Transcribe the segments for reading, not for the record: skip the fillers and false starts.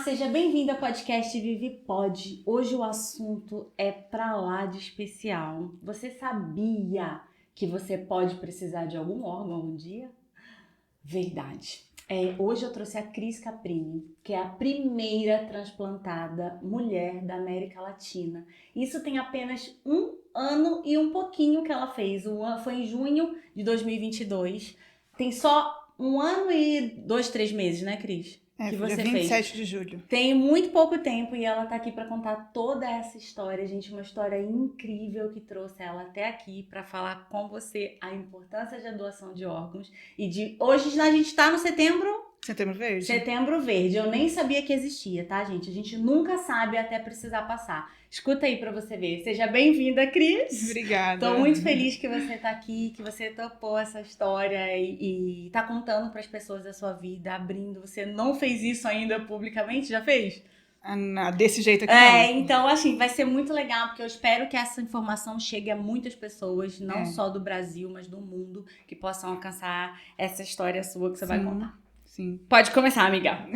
Seja bem-vindo ao podcast Vivi Pode. Hoje o assunto é pra lá de especial. Você sabia que você pode precisar de algum órgão um dia? Verdade. Hoje eu trouxe a Cris Caprini, que é a primeira transplantada mulher da América Latina. Isso tem apenas 1 ano e um pouquinho que ela fez. Foi em junho de 2022. Tem só 1 ano e 2, 3 meses, né, Cris? Que Foi dia você 27 fez. de julho. Tem muito pouco tempo e ela tá aqui para contar toda essa história, gente, uma história incrível que trouxe ela até aqui para falar com você a importância da doação de órgãos hoje a gente tá no Setembro Verde? Setembro Verde. Eu nem sabia que existia, tá, gente? A gente nunca sabe até precisar passar. Escuta aí pra você ver. Seja bem-vinda, Cris. Obrigada. Tô muito feliz que você tá aqui, que você topou essa história e tá contando pras pessoas da sua vida, abrindo. Você não fez isso ainda publicamente? Já fez? Desse jeito aqui não. Então, assim, vai ser muito legal, porque eu espero que essa informação chegue a muitas pessoas, não só do Brasil, mas do mundo, que possam alcançar essa história sua que você vai contar. Sim. Pode começar, amiga.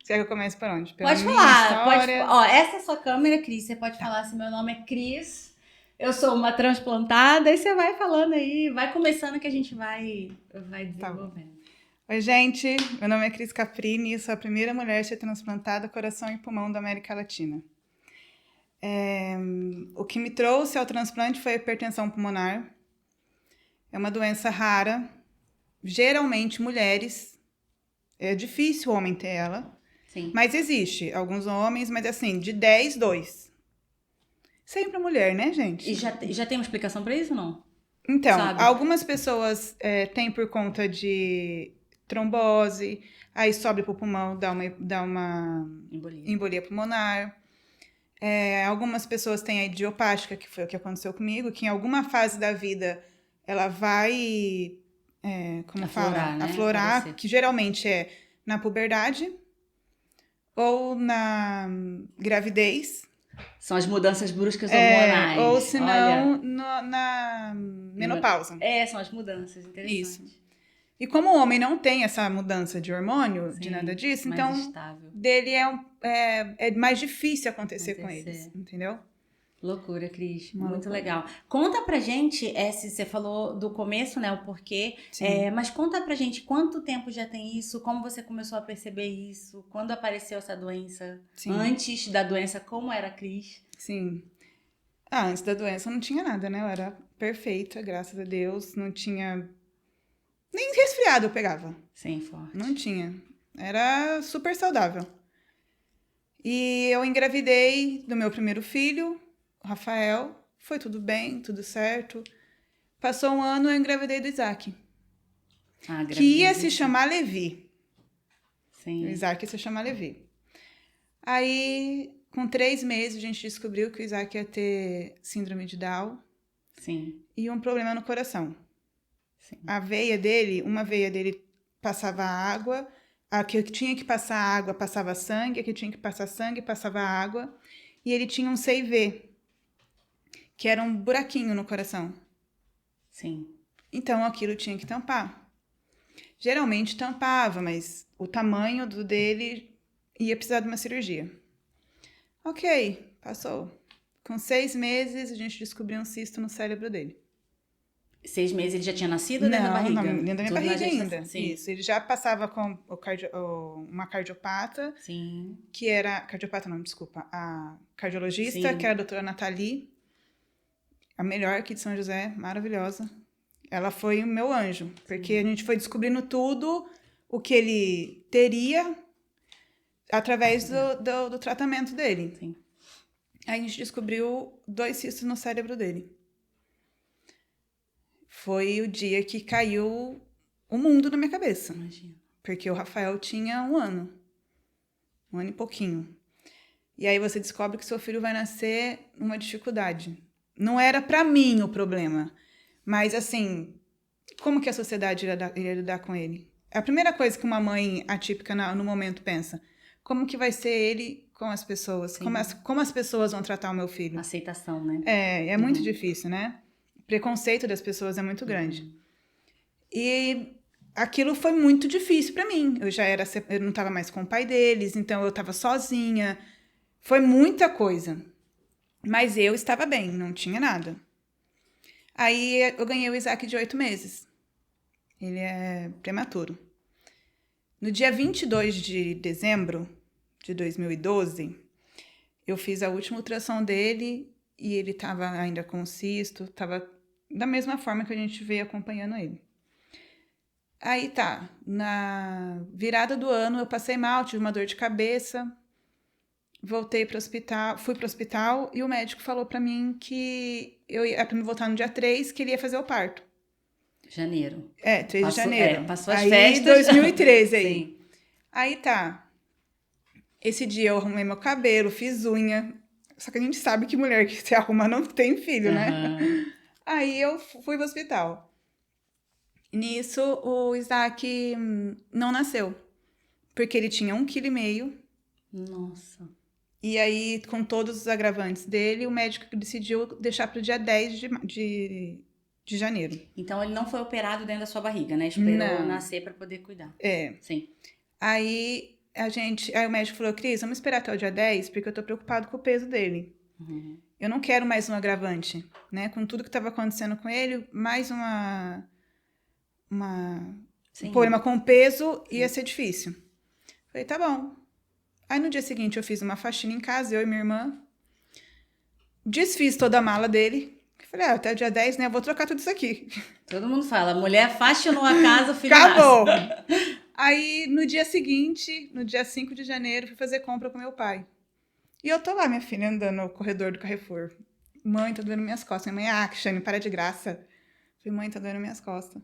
Quer que eu comece por onde? Pode falar. Essa é a sua câmera, Cris. Você pode falar assim, meu nome é Cris, eu sou uma transplantada, e você vai falando aí, vai começando que a gente vai desenvolvendo. Oi, gente. Meu nome é Cris Caprini, sou a primeira mulher a ser transplantada coração e pulmão da América Latina. O que me trouxe ao transplante foi a hipertensão pulmonar. É uma doença rara. Geralmente, mulheres. É difícil o homem ter ela. Sim. Mas existe. Alguns homens, mas assim, de 10, 2. Sempre mulher, né, gente? E já tem uma explicação pra isso ou não? Então, Sabe? algumas pessoas têm por conta de trombose, aí sobe pro pulmão, dá uma embolia pulmonar. Algumas pessoas têm a idiopática, que foi o que aconteceu comigo, que em alguma fase da vida ela vai, aflorar, que geralmente é na puberdade ou na gravidez. São as mudanças bruscas hormonais. Ou se não, na menopausa. São as mudanças, interessante. Isso. E como o homem não tem essa mudança de hormônio, de nada disso, mais então estável. Dele é mais difícil acontecer com eles, entendeu? Loucura, Cris. Muito legal. Conta pra gente, você falou do começo, né, o porquê, mas conta pra gente quanto tempo já tem isso, como você começou a perceber isso, quando apareceu essa doença, antes da doença, como era a Cris? Sim. Antes da doença não tinha nada, né? Eu era perfeita, graças a Deus, não tinha... Nem resfriado eu pegava. Sim, forte. Não tinha. Era super saudável. E eu engravidei do meu primeiro filho, o Rafael. Foi tudo bem, tudo certo. Passou 1 ano, eu engravidei do Isaac. Que ia se chamar Levi. Sim. O Isaac ia se chamar Levi. Aí, com 3 meses, a gente descobriu que o Isaac ia ter síndrome de Down. Sim. E um problema no coração. Sim. Uma veia dele passava água, a que tinha que passar água passava sangue, a que tinha que passar sangue passava água, e ele tinha um CIV, que era um buraquinho no coração. Sim. Então aquilo tinha que tampar. Geralmente tampava, mas o tamanho dele ia precisar de uma cirurgia. Ok, passou. Com 6 meses, a gente descobriu um cisto no cérebro dele. 6 meses ele já tinha nascido ou dentro da barriga? Não, dentro da minha barriga ainda. Sim. Isso, ele já passava com uma cardiopata. Sim. Que era... Cardiopata não, desculpa. A cardiologista, que era a doutora Nathalie. A melhor aqui de São José, maravilhosa. Ela foi o meu anjo. Porque a gente foi descobrindo tudo o que ele teria através do tratamento dele. Sim. Aí a gente descobriu 2 cistos no cérebro dele. Foi o dia que caiu o mundo na minha cabeça. Imagina. Porque o Rafael tinha 1 ano. 1 ano e pouquinho. E aí você descobre que seu filho vai nascer numa dificuldade. Não era pra mim o problema. Mas, assim, como que a sociedade iria lidar com ele? É a primeira coisa que uma mãe atípica no momento pensa. Como que vai ser ele com as pessoas? Como as pessoas vão tratar o meu filho? Aceitação, né? É muito difícil, né? O preconceito das pessoas é muito grande. E aquilo foi muito difícil para mim. Eu não estava mais com o pai deles, então eu estava sozinha. Foi muita coisa. Mas eu estava bem, não tinha nada. Aí eu ganhei o Isaac de 8 meses. Ele é prematuro. No dia 22 de dezembro de 2012, eu fiz a última ultrassom dele e ele estava ainda com cisto, estava da mesma forma que a gente veio acompanhando ele. Aí tá, na virada do ano eu passei mal, tive uma dor de cabeça, voltei para o hospital, fui para o hospital e o médico falou para mim que eu ia para me voltar no dia 3, que ele ia fazer o parto. Janeiro. 3 de janeiro. Passou as aí, festas. 2013 aí. Sim. Aí tá. Esse dia eu arrumei meu cabelo, fiz unha. Só que a gente sabe que mulher que se arruma não tem filho, né? Aí eu fui pro hospital. Nisso, o Isaac não nasceu. Porque ele tinha 1,5 kg. Nossa. E aí, com todos os agravantes dele, o médico decidiu deixar pro dia 10 de janeiro. Então ele não foi operado dentro da sua barriga, né? Esperou Não. nascer para poder cuidar. Sim. Aí o médico falou, Cris, vamos esperar até o dia 10, porque eu tô preocupado com o peso dele. Eu não quero mais um agravante, né? Com tudo que estava acontecendo com ele, mais um problema com o peso ia ser difícil. Falei, tá bom. Aí no dia seguinte eu fiz uma faxina em casa, eu e minha irmã. Desfiz toda a mala dele. Falei, até o dia 10, né? Eu vou trocar tudo isso aqui. Todo mundo fala, mulher faxinou a casa, o filho Acabou! nasce. Aí, no dia seguinte, no dia 5 de janeiro, fui fazer compra com meu pai. E eu tô lá, minha filha, andando no corredor do Carrefour. Mãe, tá doendo minhas costas. Minha mãe, Xane, para de graça. Falei, mãe, tá doendo minhas costas.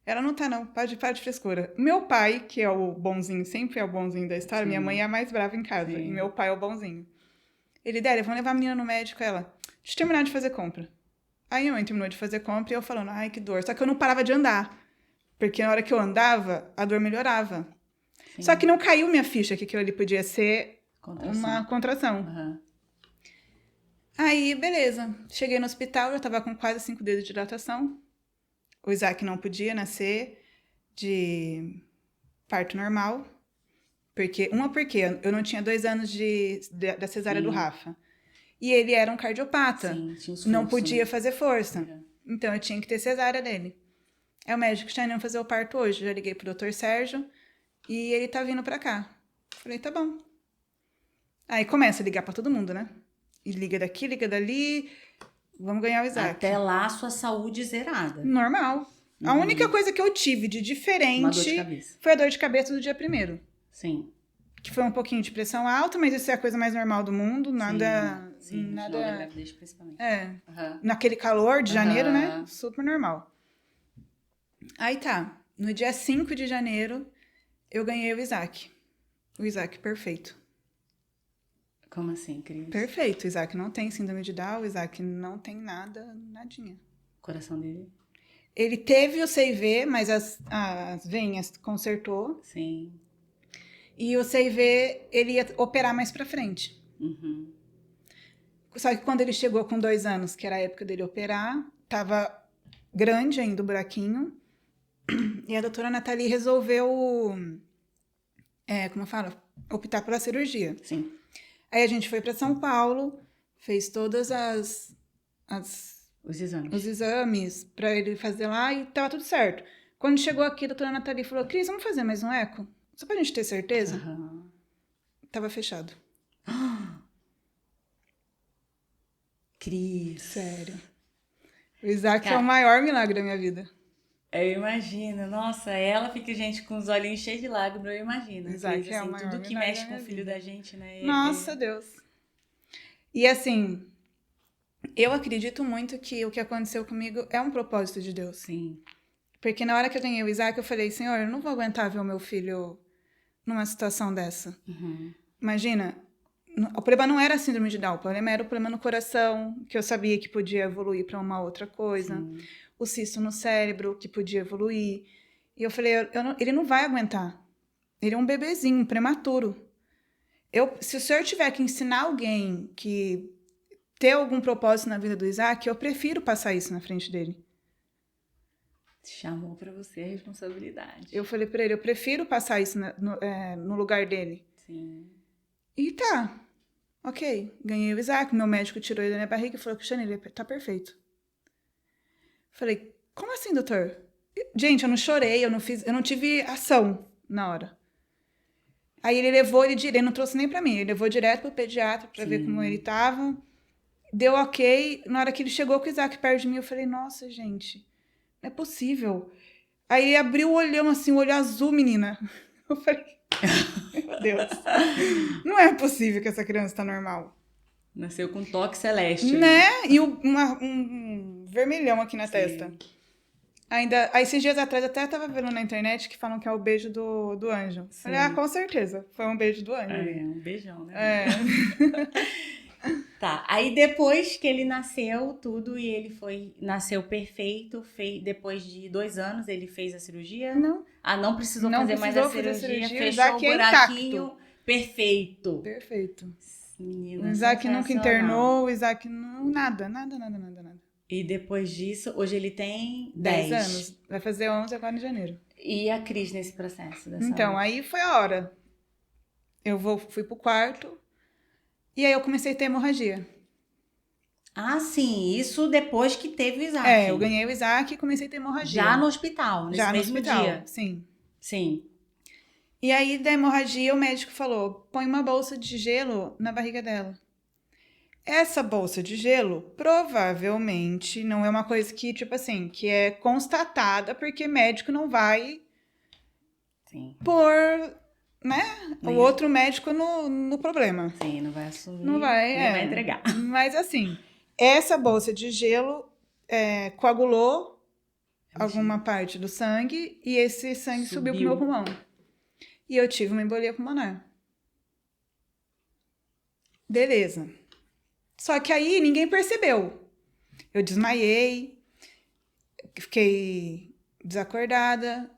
Ela, não tá não, para de frescura. Meu pai, que é o bonzinho, sempre é o bonzinho da história, minha mãe é a mais brava em casa. E meu pai é o bonzinho. Ele, Délia, vamos levar a menina no médico. Ela, deixa eu terminar de fazer compra. Aí a mãe terminou de fazer compra e eu falando, ai, que dor. Só que eu não parava de andar. Porque na hora que eu andava, a dor melhorava. Sim. Só que não caiu minha ficha que aquilo ali podia ser uma contração. Aí, beleza. Cheguei no hospital, eu tava com quase 5 dedos de dilatação. O Isaac não podia nascer de parto normal. Porque eu não tinha 2 anos da cesárea do Rafa. E ele era um cardiopata. Sim, tinha esforço, não podia fazer força. Então, eu tinha que ter cesárea dele. Aí o médico está indo fazer o parto hoje. Já liguei pro Dr. Sérgio e ele tá vindo pra cá. Falei, tá bom. Aí começa a ligar pra todo mundo, né? E liga daqui, liga dali. Vamos ganhar o Isaac. Até lá, sua saúde zerada. Normal. A única coisa que eu tive de diferente foi a dor de cabeça do dia 1º. Sim. Que foi um pouquinho de pressão alta, mas isso é a coisa mais normal do mundo. Nada. Sim, nada. Na gravidez, principalmente. Naquele calor de janeiro, né? Super normal. Aí tá. No dia 5 de janeiro, eu ganhei o Isaac. O Isaac perfeito. Como assim, Cris? Perfeito. O Isaac não tem síndrome de Down, o Isaac não tem nada, nadinha. O coração dele? Ele teve o CIV, mas as veinhas consertou. Sim. E o CIV, ele ia operar mais pra frente. Só que quando ele chegou com 2 anos, que era a época dele operar, tava grande ainda o buraquinho. E a doutora Nathalie resolveu, optar pela cirurgia. Sim. Aí a gente foi para São Paulo, fez todas os exames para ele fazer lá e tava tudo certo. Quando chegou aqui, a doutora Nathalie falou, Cris, vamos fazer mais um eco? Só pra gente ter certeza? Tava fechado. Cris. Sério. O Isaac é o maior milagre da minha vida. Eu imagino. Nossa, ela fica, gente, com os olhinhos cheios de lágrimas, eu imagino. Isaac Cris, assim, tudo que mexe com o filho da gente, né? Nossa, Deus. E assim, eu acredito muito que o que aconteceu comigo é um propósito de Deus. Sim. Porque na hora que eu ganhei o Isaac, eu falei, Senhor, eu não vou aguentar ver o meu filho numa situação dessa. Imagina, o problema não era a síndrome de Down, o problema era o problema no coração, que eu sabia que podia evoluir para uma outra coisa. Sim. O cisto no cérebro, que podia evoluir. E eu falei, ele não vai aguentar. Ele é um bebezinho, um prematuro. Se o senhor tiver que ensinar alguém que ter algum propósito na vida do Isaac, eu prefiro passar isso na frente dele. Chamou pra você a responsabilidade. Eu falei pra ele, eu prefiro passar isso no lugar dele. Sim. E tá, ok. Ganhei o Isaac, meu médico tirou ele da minha barriga e falou, Cristiane, ele tá perfeito. Falei, como assim, doutor? Gente, eu não chorei, eu não tive ação na hora. Aí ele não trouxe nem pra mim, ele levou direto pro pediatra pra ver como ele tava. Deu ok, na hora que ele chegou com o Isaac perto de mim, eu falei, nossa, gente, não é possível. Aí ele abriu o olhão assim, o olho azul, menina. Eu falei, meu Deus, não é possível que essa criança tá normal. Nasceu com toque celeste. Né? E um vermelhão aqui na testa. Aí, esses dias atrás, até tava vendo na internet que falam que é o beijo do anjo. Sim. Falei, com certeza, foi um beijo do anjo. Um beijão, né? É. Tá, aí depois que ele nasceu, tudo, e ele nasceu perfeito, depois de 2 anos ele fez a cirurgia? Não. Ah, não precisou Não fazer mais a precisou fazer cirurgia, cirurgia, o fechou o Isaac é buraquinho, intacto. perfeito. Perfeito. Menina, O Isaac nunca sensacional. internou, o Isaac nada. E depois disso, hoje ele tem 10 anos. Vai fazer 11 agora em janeiro. E a Cris nesse processo da Então, saúde? aí foi a hora. Fui pro quarto e aí eu comecei a ter hemorragia. Ah, sim, isso depois que teve o Isaac. Eu ganhei o Isaac e comecei a ter hemorragia. Já no hospital, nesse Já no mesmo hospital, dia. sim. Sim. E aí, da hemorragia, o médico falou, põe uma bolsa de gelo na barriga dela. Essa bolsa de gelo, provavelmente, não é uma coisa que, tipo assim, que é constatada, porque médico não vai pôr, né, o outro médico no problema. Sim, não vai assumir, não vai, nem vai entregar. Mas assim, essa bolsa de gelo coagulou alguma parte do sangue e esse sangue subiu pro meu pulmão. E eu tive uma embolia pulmonar. Beleza. Só que aí ninguém percebeu. Eu desmaiei, fiquei desacordada.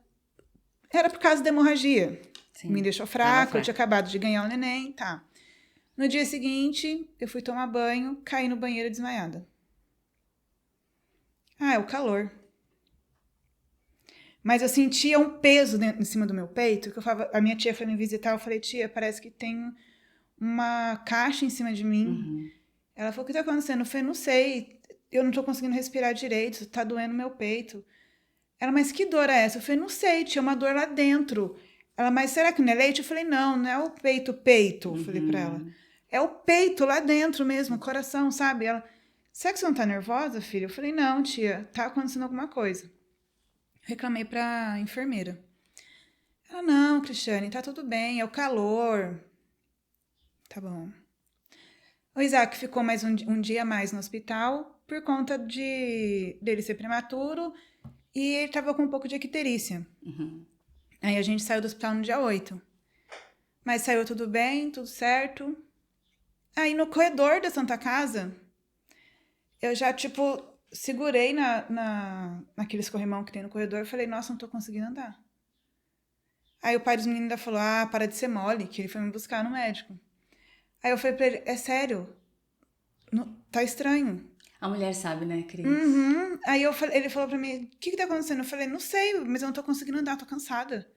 Era por causa da hemorragia. Sim, me deixou fraca, eu tinha acabado de ganhar o neném, tá. No dia seguinte, eu fui tomar banho, caí no banheiro desmaiada. É o calor. Mas eu sentia um peso em cima do meu peito, que eu falava, a minha tia foi me visitar, eu falei, tia, parece que tem uma caixa em cima de mim. Uhum. Ela falou, o que tá acontecendo? Eu falei, não sei, eu não tô conseguindo respirar direito, tá doendo meu peito. Ela, mas que dor é essa? Eu falei, não sei, tinha uma dor lá dentro. Ela, mas será que não é leite? Eu falei, não é o peito, eu falei pra ela. É o peito lá dentro mesmo, o coração, sabe? Ela, será que você não tá nervosa, filha? Eu falei, não, tia, tá acontecendo alguma coisa. Reclamei pra enfermeira. Ela, não, Cristiane, tá tudo bem, é o calor. Tá bom. O Isaac ficou mais um dia a mais no hospital por conta dele ser prematuro e ele tava com um pouco de icterícia. Uhum. Aí a gente saiu do hospital no dia 8. Mas saiu tudo bem, tudo certo. Aí no corredor da Santa Casa, eu já, segurei naquele escorrimão que tem no corredor e falei, nossa, não tô conseguindo andar. Aí o pai dos meninos ainda falou, para de ser mole, que ele foi me buscar no médico. Aí eu falei pra ele, é sério? Tá estranho. A mulher sabe, né, Cris? Uhum. Aí ele falou pra mim, o que tá acontecendo? Eu falei, não sei, mas eu não tô conseguindo andar, tô cansada.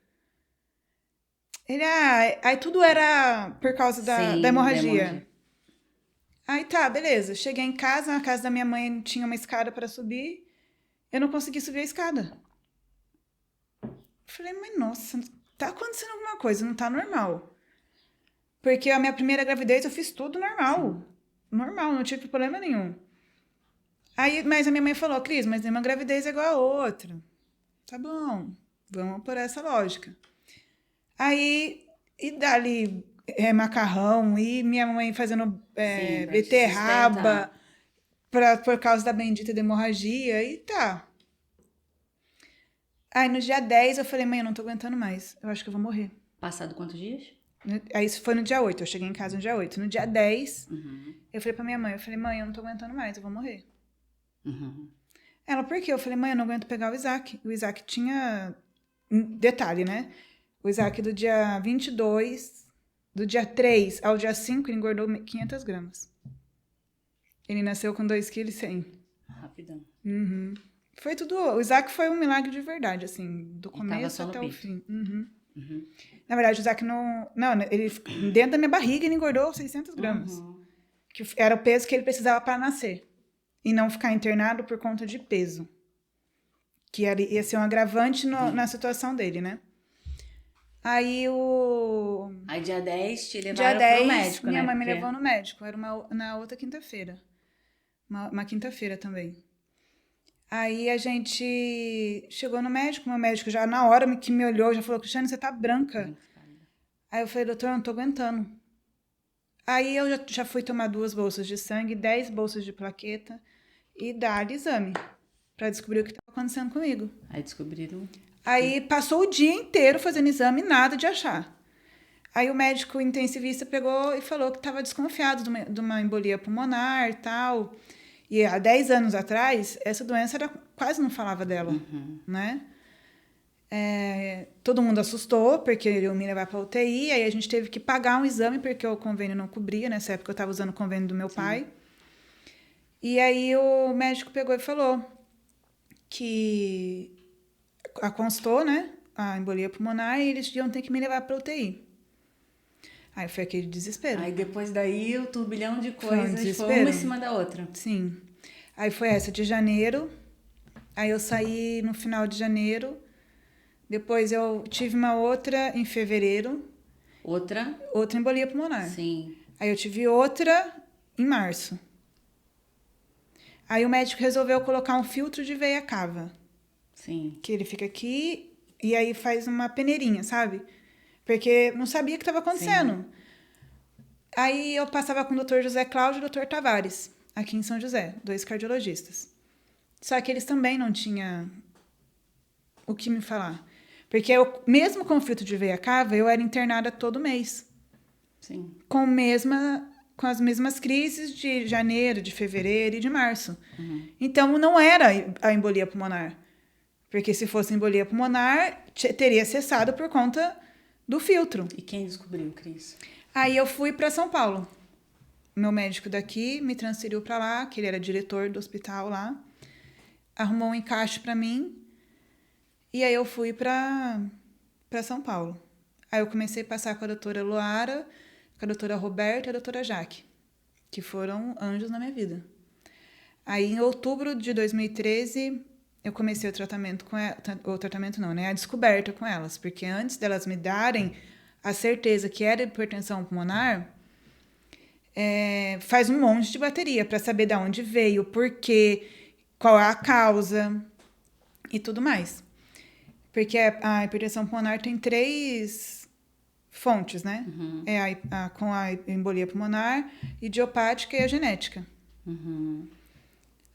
Ele, aí tudo era por causa da hemorragia. Aí tá, beleza. Cheguei em casa, na casa da minha mãe tinha uma escada pra subir. Eu não consegui subir a escada. Falei, mas nossa, tá acontecendo alguma coisa, não tá normal. Porque a minha primeira gravidez eu fiz tudo normal. Sim. Normal, não tive problema nenhum. Aí, mas a minha mãe falou, Cris, mas nenhuma gravidez é igual a outra. Tá bom, vamos por essa lógica. Aí, e dali macarrão, e minha mãe fazendo beterraba por causa da bendita da hemorragia, e tá. Aí no dia 10 eu falei, mãe, eu não tô aguentando mais, eu acho que eu vou morrer. Passado quantos dias? Aí isso foi no dia 8, eu cheguei em casa no dia 8. No dia 10, eu falei pra minha mãe, mãe, eu não tô aguentando mais, eu vou morrer. Uhum. Ela, por quê? Eu falei, mãe, eu não aguento pegar o Isaac. O Isaac tinha... Detalhe, né? O Isaac do dia 22, do dia 3 ao dia 5, ele engordou 500 gramas. Ele nasceu com 2,1 kg. Rapidão. Uhum. Foi tudo... O Isaac foi um milagre de verdade, assim, do tava começo só no até o peito. fim. Na verdade, o Isaac não... Não, ele dentro da minha barriga ele engordou 600 gramas. Que era o peso que ele precisava para nascer. E não ficar internado por conta de peso. Que ia ser um agravante na situação dele, né? Aí Aí dia 10 te dia levaram 10, pro médico, minha né? mãe me Porque- levou no médico. Era na outra quinta-feira. Uma quinta-feira também. Aí a gente chegou no médico. Meu médico já na hora que me olhou, já falou, Cristiane, você tá branca. Aí eu falei, doutor, eu não tô aguentando. Aí eu já fui tomar 2 bolsas de sangue, 10 bolsas de plaqueta e dar exame pra descobrir o que estava acontecendo comigo. Aí descobriram. Aí passou o dia inteiro fazendo exame e nada de achar. Aí o médico intensivista pegou e falou que estava desconfiado de uma embolia pulmonar e tal. E há 10 anos atrás, essa doença quase não falava dela, né? Todo mundo assustou, porque iriam me levar para UTI. Aí a gente teve que pagar um exame, porque o convênio não cobria. Nessa época eu estava usando o convênio do meu pai. E aí o médico pegou e falou que constou, né, a embolia pulmonar, e eles iam ter que me levar para UTI. Aí foi aquele desespero. Aí depois daí o turbilhão de Foi um coisas foi desespero. uma em cima da outra. Sim. Aí foi essa de janeiro. Aí eu saí no final de janeiro. Depois eu tive uma outra em fevereiro. Outra? Outra embolia pulmonar. Sim. Aí eu tive outra em março. Aí o médico resolveu colocar um filtro de veia cava. Sim. Que ele fica aqui e aí faz uma peneirinha, sabe? Porque não sabia o que estava acontecendo. Aí eu passava com o Dr. José Cláudio e o Dr. Tavares, aqui em São José, 2 cardiologistas. Só que eles também não tinham o que me falar. Porque eu, mesmo com o filtro de veia cava, eu era internada todo mês. Sim. Com as mesmas crises de janeiro, de fevereiro e de março. Então, não era a embolia pulmonar. Porque se fosse embolia pulmonar, teria cessado por conta do filtro. E quem descobriu, Cris? Aí eu fui para São Paulo. Meu médico daqui me transferiu para lá, que ele era diretor do hospital lá. Arrumou um encaixe para mim. E aí eu fui para São Paulo. Aí eu comecei a passar com a doutora Luara, com a doutora Roberta e a doutora Jaque, que foram anjos na minha vida. Aí em outubro de 2013, eu comecei o tratamento com ela, o tratamento não, né? A descoberta com elas, porque antes delas me darem a certeza que era hipertensão pulmonar, faz um monte de bateria para saber de onde veio, por quê, qual é a causa e tudo mais. Porque a hipertensão pulmonar tem 3 fontes, né? É com a embolia pulmonar, idiopática e a genética.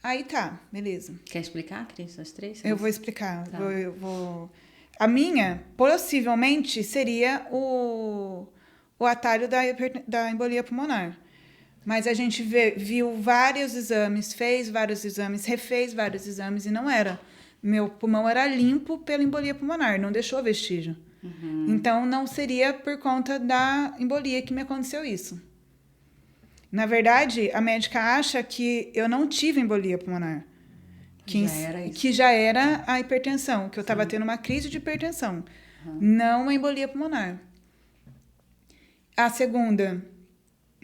Aí tá, beleza. Quer explicar, Cris, as 3? Eu vou explicar. Tá. A minha, possivelmente, seria o atalho da embolia pulmonar. Mas a gente viu vários exames, fez vários exames, refez vários exames e não era. Meu pulmão era limpo pela embolia pulmonar, não deixou vestígio. Então, não seria por conta da embolia que me aconteceu isso. Na verdade, a médica acha que eu não tive embolia pulmonar. Que já era a hipertensão, que eu estava tendo uma crise de hipertensão, não uma embolia pulmonar. A segunda,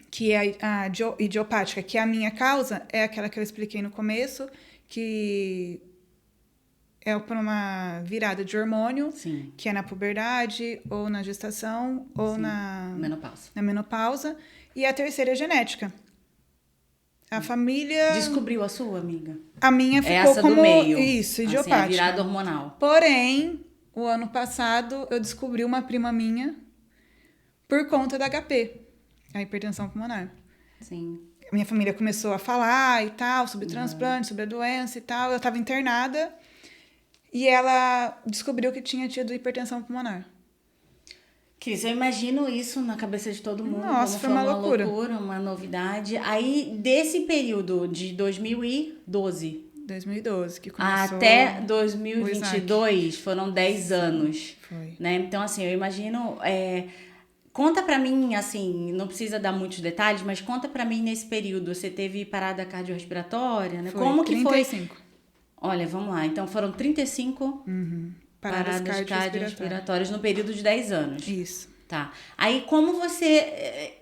que é a idiopática, que é a minha causa, é aquela que eu expliquei no começo, que é por uma virada de hormônio, Sim. que é na puberdade, ou na gestação, ou na menopausa. E a terceira é genética. A família... Descobriu a sua, amiga? A minha ficou essa como... do meio. Isso, idiopática. Assim, a virada hormonal. Porém, o ano passado, eu descobri uma prima minha por conta da HP, a hipertensão pulmonar. Sim. Minha família começou a falar e tal, sobre transplante, sobre a doença e tal. Eu estava internada e ela descobriu que tinha tido hipertensão pulmonar. Cris, eu imagino isso na cabeça de todo mundo. Nossa, foi uma loucura. Uma novidade. Aí, desse período de 2012 que começou... até 2022, foram 10 anos. Foi. Né? Então, assim, eu imagino... Conta pra mim, assim, não precisa dar muitos detalhes, mas conta pra mim nesse período. Você teve parada cardiorrespiratória, né? Foi, Como que 35. foi? Olha, vamos lá. Então, foram 35 paradas cardiorrespiratórias no período de 10 anos. Isso. Tá. Aí, como você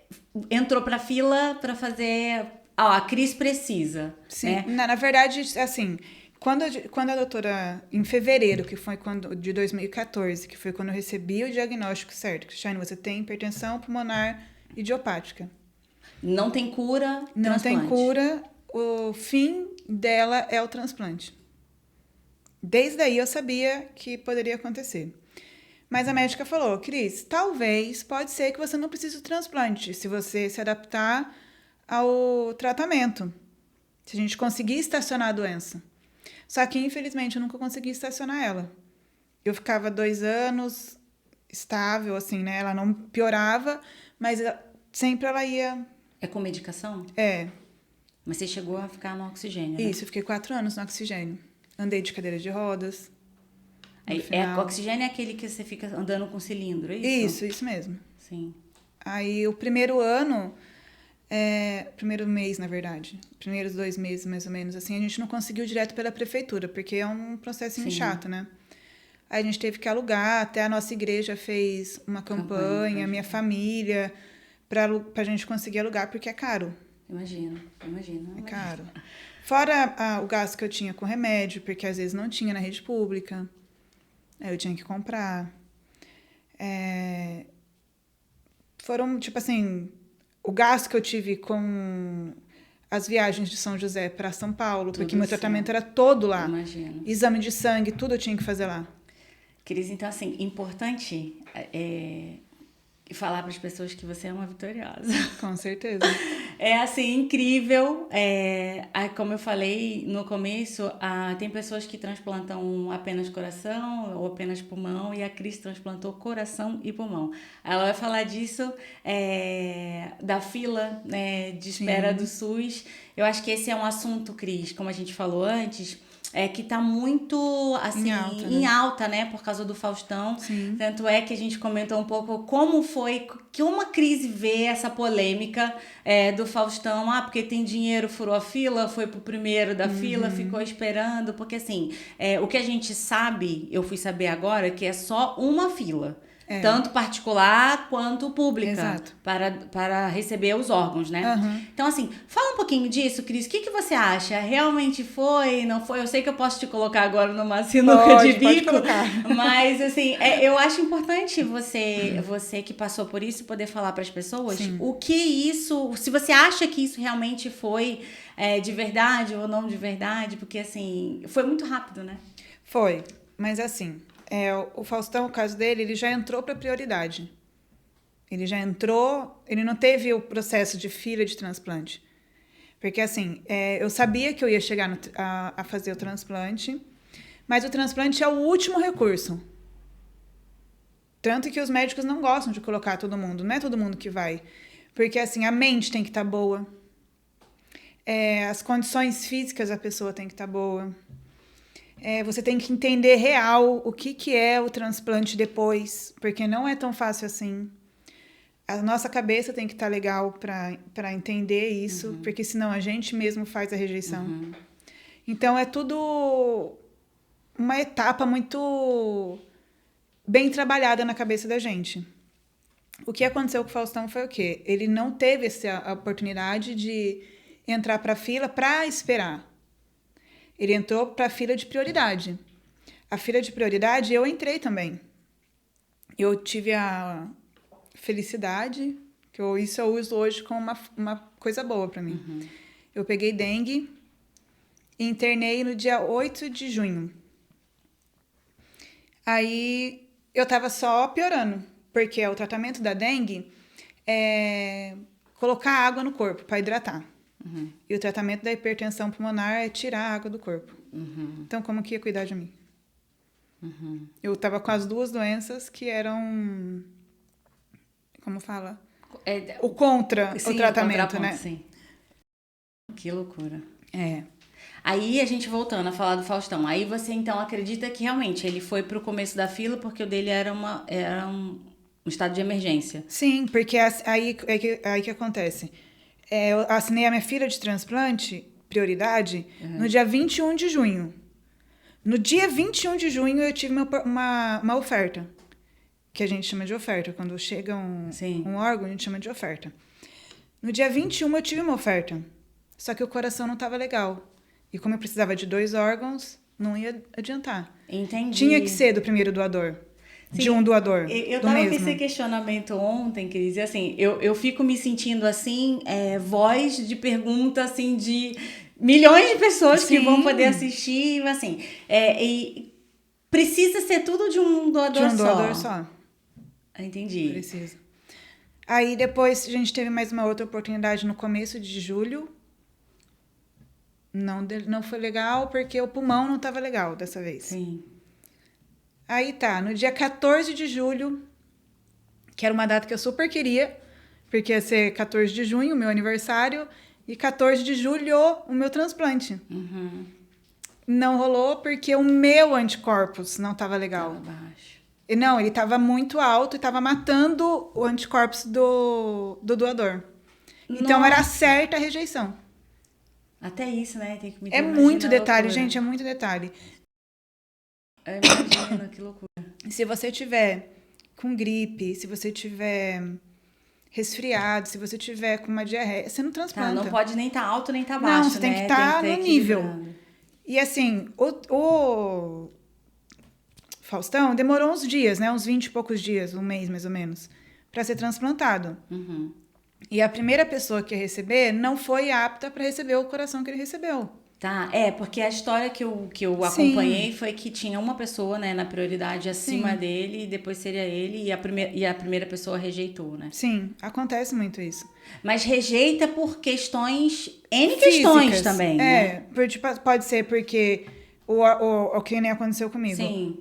entrou pra fila pra fazer... a Cris precisa. Sim, né? na verdade, assim, quando a doutora, em fevereiro, que foi de 2014, que foi quando eu recebi o diagnóstico certo, Cristiane, você tem hipertensão pulmonar idiopática. Não tem cura, Não transplante. tem cura, o fim dela é o transplante. Desde aí eu sabia que poderia acontecer. Mas a médica falou, Cris, talvez, pode ser que você não precise do transplante, se você se adaptar ao tratamento. Se a gente conseguir estacionar a doença. Só que, infelizmente, eu nunca consegui estacionar ela. Eu ficava 2 anos estável, assim, né? Ela não piorava, mas sempre ela ia... É com medicação? É. Mas você chegou a ficar no oxigênio, né? Isso, eu fiquei 4 anos no oxigênio. Andei de cadeira de rodas. O oxigênio é aquele que você fica andando com cilindro, é isso? Isso mesmo. Sim. Aí, o primeiro ano... primeiro mês, na verdade. Primeiros 2 meses, mais ou menos, assim, a gente não conseguiu direto pela prefeitura, porque é um processinho chato, né? Aí a gente teve que alugar, até a nossa igreja fez uma campanha minha família, pra gente conseguir alugar, porque é caro. Imagino. É caro. Fora o gasto que eu tinha com remédio, porque às vezes não tinha na rede pública. Aí eu tinha que comprar. Foram, tipo assim... O gasto que eu tive com as viagens de São José para São Paulo, porque meu tratamento era todo lá. Imagino. Exame de sangue, tudo eu tinha que fazer lá. Cris, então, assim, importante falar para as pessoas que você é uma vitoriosa. Com certeza. É, assim, incrível. Como eu falei no começo, tem pessoas que transplantam apenas coração ou apenas pulmão, e a Cris transplantou coração e pulmão. Ela vai falar disso, da fila, né, de espera do SUS. Eu acho que esse é um assunto, Cris, como a gente falou antes... que tá muito, assim, em alta, né? Por causa do Faustão. Sim. Tanto é que a gente comentou um pouco como foi, que uma crise vê essa polêmica do Faustão. Porque tem dinheiro, furou a fila, foi pro primeiro da fila, ficou esperando. Porque, assim, o que a gente sabe, eu fui saber agora, que é só uma fila. Tanto particular quanto pública. Exato. Para receber os órgãos, né? Então, assim, fala um pouquinho disso, Cris. O que você acha? Realmente foi? Não foi? Eu sei que eu posso te colocar agora numa sinuca de bico. Pode colocar. Mas, assim, eu acho importante você que passou por isso poder falar para as pessoas o que isso... Se você acha que isso realmente foi de verdade ou não de verdade. Porque, assim, foi muito rápido, né? Foi. Mas, assim... o Faustão, o caso dele, ele já entrou para prioridade. Ele já entrou... Ele não teve o processo de fila de transplante. Porque, assim, eu sabia que eu ia chegar a fazer o transplante, mas o transplante é o último recurso. Tanto que os médicos não gostam de colocar todo mundo. Não é todo mundo que vai. Porque, assim, a mente tem que estar boa. As condições físicas da pessoa tem que estar boa. Você tem que entender real o que é o transplante depois, porque não é tão fácil assim. A nossa cabeça tem que estar legal para entender isso, porque senão a gente mesmo faz a rejeição. Então, é tudo uma etapa muito bem trabalhada na cabeça da gente. O que aconteceu com o Faustão foi o quê? Ele não teve essa oportunidade de entrar para a fila para esperar. Ele entrou para a fila de prioridade. A fila de prioridade, eu entrei também. Eu tive a felicidade, isso eu uso hoje como uma coisa boa para mim. Eu peguei dengue e internei no dia 8 de junho. Aí eu estava só piorando, porque o tratamento da dengue é colocar água no corpo para hidratar. E o tratamento da hipertensão pulmonar é tirar a água do corpo. Então, como que ia cuidar de mim? Eu estava com as duas doenças que eram... Como fala? O contra o tratamento, né? Sim. Que loucura. É. Aí, a gente voltando a falar do Faustão. Aí, você, então, acredita que, realmente, ele foi pro começo da fila porque o dele era um estado de emergência. Sim, porque aí que acontece. Eu assinei a minha fila de transplante, prioridade, no dia 21 de junho. No dia 21 de junho, eu tive uma oferta, que a gente chama de oferta. Quando chega um órgão, a gente chama de oferta. No dia 21, eu tive uma oferta, só que o coração não estava legal. E como eu precisava de 2 órgãos, não ia adiantar. Entendi. Tinha que ser do primeiro doador. Sim, de um doador. Eu do tava mesmo. com esse questionamento ontem, Cris, e assim, eu fico me sentindo assim, voz de pergunta, assim, de milhões de pessoas que vão poder assistir, assim, e precisa ser tudo de um doador só. De um doador só. Entendi. Precisa. Aí depois a gente teve mais uma outra oportunidade no começo de julho. Não foi legal porque o pulmão não estava legal dessa vez. Sim. Aí tá, no dia 14 de julho, que era uma data que eu super queria, porque ia ser 14 de junho, o meu aniversário, e 14 de julho, o meu transplante. Uhum. Não rolou porque o meu anticorpos não estava legal. Tava baixo. Não, ele estava muito alto e estava matando o anticorpos do doador. Então era certa a rejeição. Até isso, né? Tem que me É muito detalhe, gente, é muito detalhe. Eu imagino, que loucura. Se você tiver com gripe, se você tiver resfriado, se você tiver com uma diarreia, você não transplanta. Tá, não pode nem estar alto, nem estar baixo, não, você tem que estar no nível. E assim, o Faustão demorou uns dias, né? Uns 20 e poucos dias, um mês mais ou menos, para ser transplantado. Uhum. E a primeira pessoa que ia receber não foi apta para receber o coração que ele recebeu. Tá, porque a história que eu acompanhei foi que tinha uma pessoa, né, na prioridade acima dele, e depois seria ele, e a primeira pessoa rejeitou, né? Sim, acontece muito isso. Mas rejeita por questões, N questões também, né? Pode ser porque o que nem aconteceu comigo. Sim.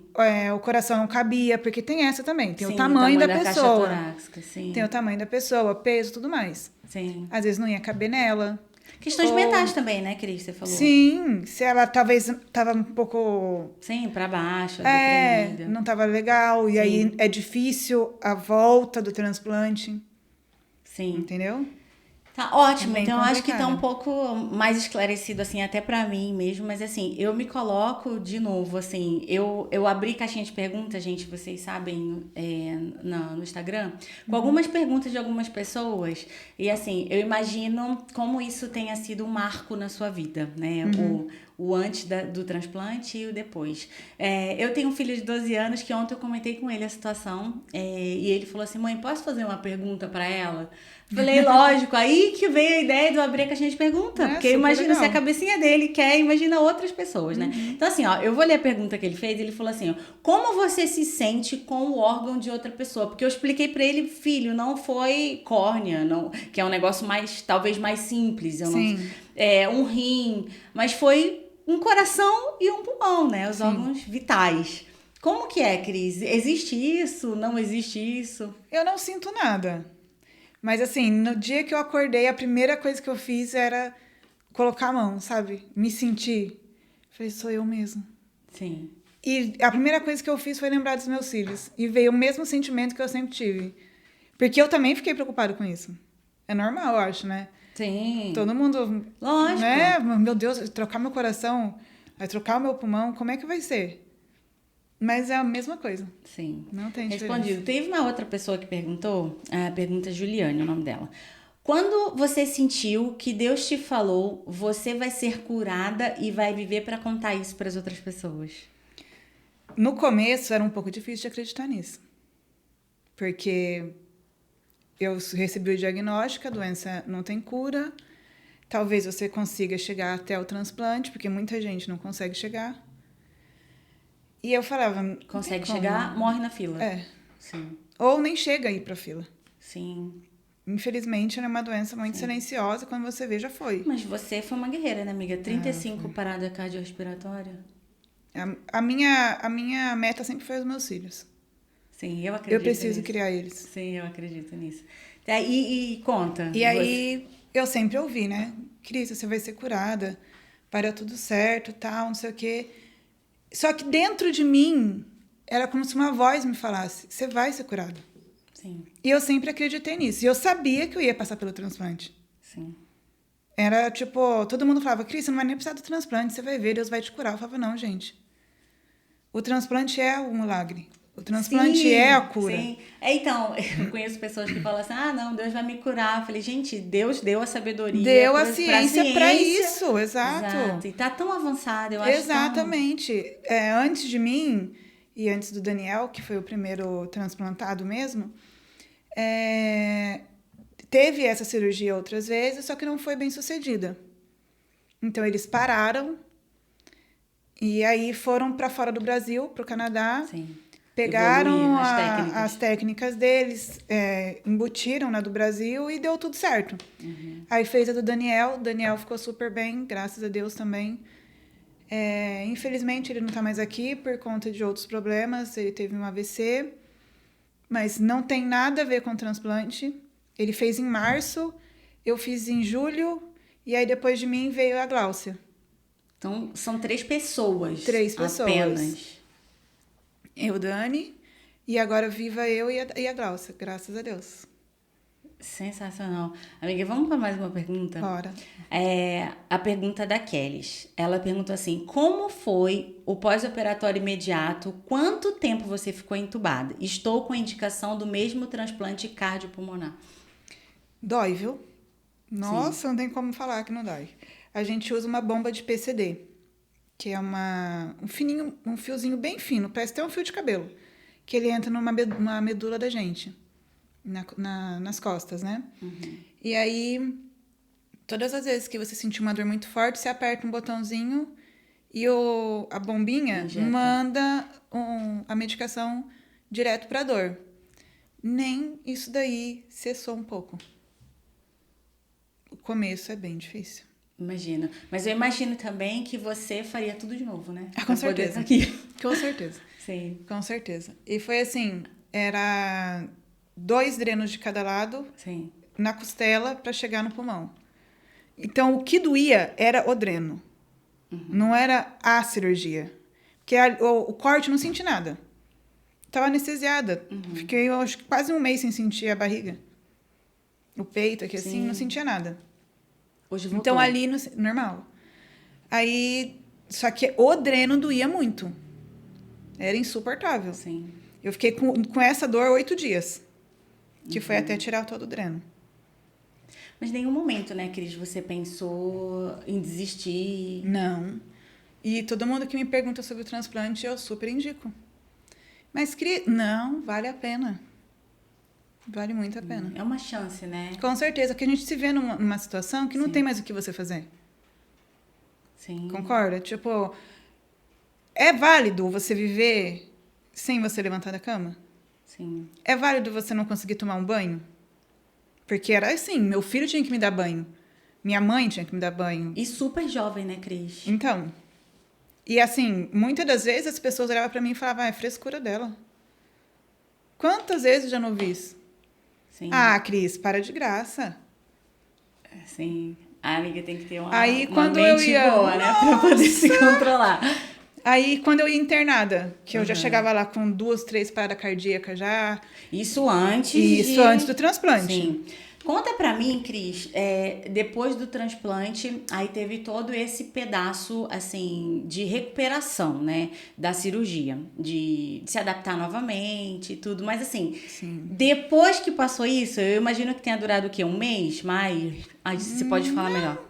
O coração não cabia, porque tem essa também, tem Sim, o tamanho da caixa pessoa. torácica, sim. Tem o tamanho da pessoa, peso, tudo mais. Sim. Às vezes não ia caber nela. Questões mentais também, né, Cris? Você falou. Sim, se ela talvez estava um pouco... Sim, pra baixo, deprimida. Não estava legal, e aí é difícil a volta do transplante. Sim. Entendeu? Tá ótimo, É então eu acho que tá complicado. um pouco mais esclarecido, assim, até pra mim mesmo, mas assim, eu me coloco de novo, assim, eu abri caixinha de perguntas, gente, vocês sabem, no Instagram, com algumas perguntas de algumas pessoas, e assim, eu imagino como isso tenha sido um marco na sua vida, né, o antes do transplante e o depois. Eu tenho um filho de 12 anos que ontem eu comentei com ele a situação, e ele falou assim, mãe, posso fazer uma pergunta pra ela? Falei, lógico, aí que veio a ideia de eu abrir a caixinha de pergunta, porque imagina se a cabecinha dele quer, imagina outras pessoas, né? Então assim, ó, eu vou ler a pergunta que ele fez, ele falou assim, ó, como você se sente com o órgão de outra pessoa? Porque eu expliquei pra ele, filho, não foi córnea, não, que é um negócio talvez mais simples, um rim, mas foi um coração e um pulmão, né? Os órgãos vitais. Como que é, Cris? Existe isso? Não existe isso? Eu não sinto nada. Mas assim, no dia que eu acordei, a primeira coisa que eu fiz era colocar a mão, sabe? Me sentir. Falei, sou eu mesmo. Sim. E a primeira coisa que eu fiz foi lembrar dos meus filhos. E veio o mesmo sentimento que eu sempre tive. Porque eu também fiquei preocupada com isso. É normal, eu acho, né? Sim. Todo mundo... Lógico. Né? Meu Deus, trocar meu coração, vai trocar o meu pulmão, como é que vai ser? Mas é a mesma coisa. Sim. Não tem diferença. Respondido. Teve uma outra pessoa que perguntou, a pergunta Juliane, o nome dela. Quando você sentiu que Deus te falou, você vai ser curada e vai viver para contar isso para as outras pessoas? No começo era um pouco difícil de acreditar nisso. Porque eu recebi o diagnóstico, a doença não tem cura. Talvez você consiga chegar até o transplante, porque muita gente não consegue chegar. E eu falava... Consegue chegar, morre na fila. Sim. Ou nem chega aí pra fila. Sim. Infelizmente, é uma doença muito silenciosa. Quando você vê, já foi. Mas você foi uma guerreira, né, amiga? 35 parada cardiorrespiratória. A minha meta sempre foi os meus filhos. Sim, eu acredito Eu preciso nisso. criar eles. Sim, eu acredito nisso. E conta. E aí, eu sempre ouvi, né? Cris, você vai ser curada. Vai dar tudo certo, tal, não sei o quê. Só que dentro de mim, era como se uma voz me falasse, você vai ser curado. Sim. E eu sempre acreditei nisso. E eu sabia que eu ia passar pelo transplante. Sim. Era tipo, todo mundo falava, Cris, você não vai nem precisar do transplante, você vai ver, Deus vai te curar. Eu falava, não, gente, O transplante é um milagre. O transplante Sim, é a cura. sim. Então, eu conheço pessoas que falam assim, não, Deus vai me curar. Eu falei, gente, Deus deu a sabedoria Deu a pra ciência para ciência. isso, exato. Exato. E tá tão avançado, eu acho tão... Exatamente. Antes de mim, e antes do Daniel, que foi o primeiro transplantado mesmo, teve essa cirurgia outras vezes, só que não foi bem sucedida. Então, eles pararam e aí foram para fora do Brasil, para o Canadá. Sim. Pegaram Evoluir as técnicas. as técnicas deles, embutiram na do Brasil e deu tudo certo. Aí fez a do Daniel. O Daniel ficou super bem, graças a Deus também. Infelizmente, ele não está mais aqui por conta de outros problemas. Ele teve um AVC, mas não tem nada a ver com transplante. Ele fez em março, eu fiz em julho, e aí depois de mim veio a Gláucia. Então, são 3 pessoas. 3 pessoas. Apenas. Eu, Dani, e agora viva eu e a Gláucia, graças a Deus. Sensacional. Amiga, vamos para mais uma pergunta? Bora. A pergunta da Kellys. Ela perguntou assim, como foi o pós-operatório imediato? Quanto tempo você ficou entubada? Estou com a indicação do mesmo transplante cardiopulmonar. Dói, viu? Nossa, não tem como falar que não dói. A gente usa uma bomba de PCD, que é um fiozinho bem fino, parece até um fio de cabelo, que ele entra numa medula da gente, nas costas, né? E aí, todas as vezes que você sentir uma dor muito forte, você aperta um botãozinho e a bombinha Injeta. manda a medicação direto para a dor. Nem isso daí cessou um pouco. O começo é bem difícil. Imagina. Mas eu imagino também que você faria tudo de novo, né? Com Pra certeza. poder tá aqui. Com certeza. Sim. Com certeza. E foi assim, era 2 drenos de cada lado Sim. na costela para chegar no pulmão. Então, o que doía era o dreno. Não era a cirurgia. Porque o corte não senti nada. Estava anestesiada. Fiquei, eu acho que quase um mês sem sentir a barriga. O peito aqui, assim, Sim. não sentia nada. Hoje voltou. Então, ali, normal. Aí, só que o dreno doía muito. Era insuportável. Sim. Eu fiquei com essa dor 8 dias. Que foi até tirar todo o dreno. Mas em nenhum momento, né, Cris, você pensou em desistir? Não. E todo mundo que me pergunta sobre o transplante, eu super indico. Mas, não, vale a pena. Vale muito a pena. É uma chance, né? Com certeza, porque a gente se vê numa situação que não tem mais o que você fazer. Sim. Concorda? Tipo, é válido você viver sem você levantar da cama? Sim. É válido você não conseguir tomar um banho? Porque era assim, meu filho tinha que me dar banho. Minha mãe tinha que me dar banho. E super jovem, né, Cris? Então, e assim, muitas das vezes as pessoas olhavam pra mim e falavam, é frescura dela. Quantas vezes eu já não vi isso? Sim. Cris, para de graça. Sim. A amiga tem que ter uma Quando mente eu ia... boa, né? Pra poder se controlar. Aí, quando eu ia internada, que eu já chegava lá com 2, 3 paradas cardíacas já. Isso antes Antes do transplante. Sim. Conta pra mim, Cris, depois do transplante, aí teve todo esse pedaço, assim, de recuperação, né, da cirurgia, de se adaptar novamente e tudo, mas assim, depois que passou isso, eu imagino que tenha durado o quê? Um mês? Mais? Aí você pode falar melhor.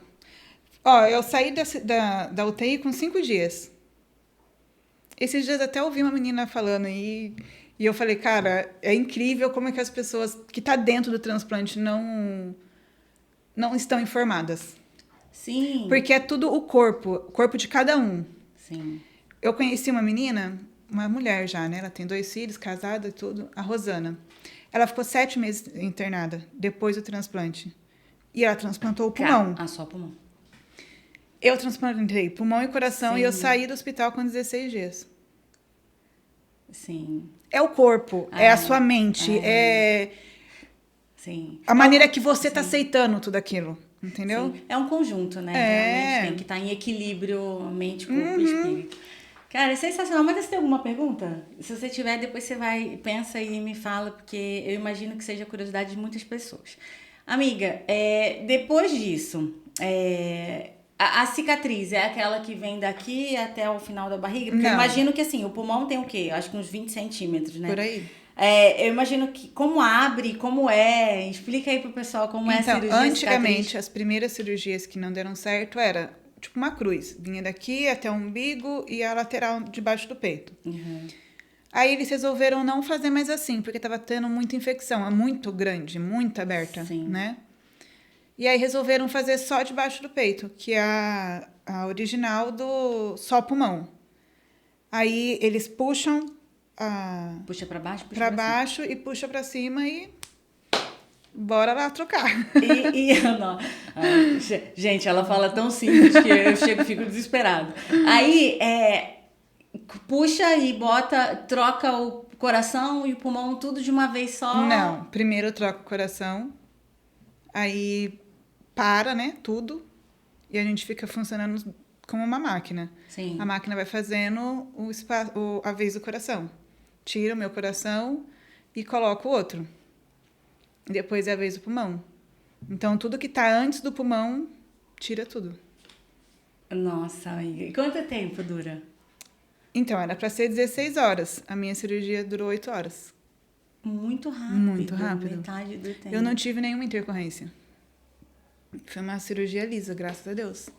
Ó, eu saí da UTI com 5 dias. Esses dias até ouvi uma menina falando e eu falei, cara, é incrível como é que as pessoas que estão dentro do transplante não estão informadas. Sim. Porque é tudo o corpo de cada um. Sim. Eu conheci uma menina, uma mulher já, né? Ela tem 2 filhos, casada e tudo, a Rosana. Ela ficou 7 meses internada depois do transplante. E ela transplantou o pulmão. Só o pulmão. Eu transplantei pulmão e coração Sim. e eu saí do hospital com 16 dias. Sim. É o corpo, é a sua mente, é Sim. a maneira que você tá aceitando tudo aquilo, entendeu? Sim. É um conjunto, né? Realmente tem que estar em equilíbrio mente, corpo e espírito. Cara, é sensacional. Mas você tem alguma pergunta? Se você tiver, depois você vai, pensa e me fala, porque eu imagino que seja curiosidade de muitas pessoas. Amiga, depois disso, A cicatriz é aquela que vem daqui até o final da barriga? Porque eu Não. imagino que assim, o pulmão tem o quê? Acho que uns 20 centímetros, né? Por aí. Eu imagino que como abre, como é. Explica aí pro pessoal como é a Então, cirurgia antigamente, cicatriz. as primeiras cirurgias que não deram certo era tipo uma cruz. Vinha daqui até o umbigo e a lateral debaixo do peito. Uhum. Aí eles resolveram não fazer mais assim, porque estava tendo muita infecção. É muito grande, muito aberta, Sim. né? E aí resolveram fazer só debaixo do peito, que é a original do só pulmão. Aí eles puxam Puxa pra baixo, puxa para pra cima. baixo e puxa para cima e bora lá trocar. Não. Gente, ela fala tão simples que eu chego e fico desesperado. Aí, puxa e bota, troca o coração e o pulmão tudo de uma vez só. Não, primeiro troca o coração, aí para, né, tudo, e a gente fica funcionando como uma máquina. Sim. A máquina vai fazendo a vez do coração. Tira o meu coração e coloca o outro. Depois é a vez do pulmão. Então, tudo que tá antes do pulmão, tira tudo. Nossa, amiga. E quanto tempo dura? Então, era para ser 16 horas. A minha cirurgia durou 8 horas. Muito rápido. Muito rápido. Metade do tempo. Eu não tive nenhuma intercorrência. Foi uma cirurgia lisa, graças a Deus.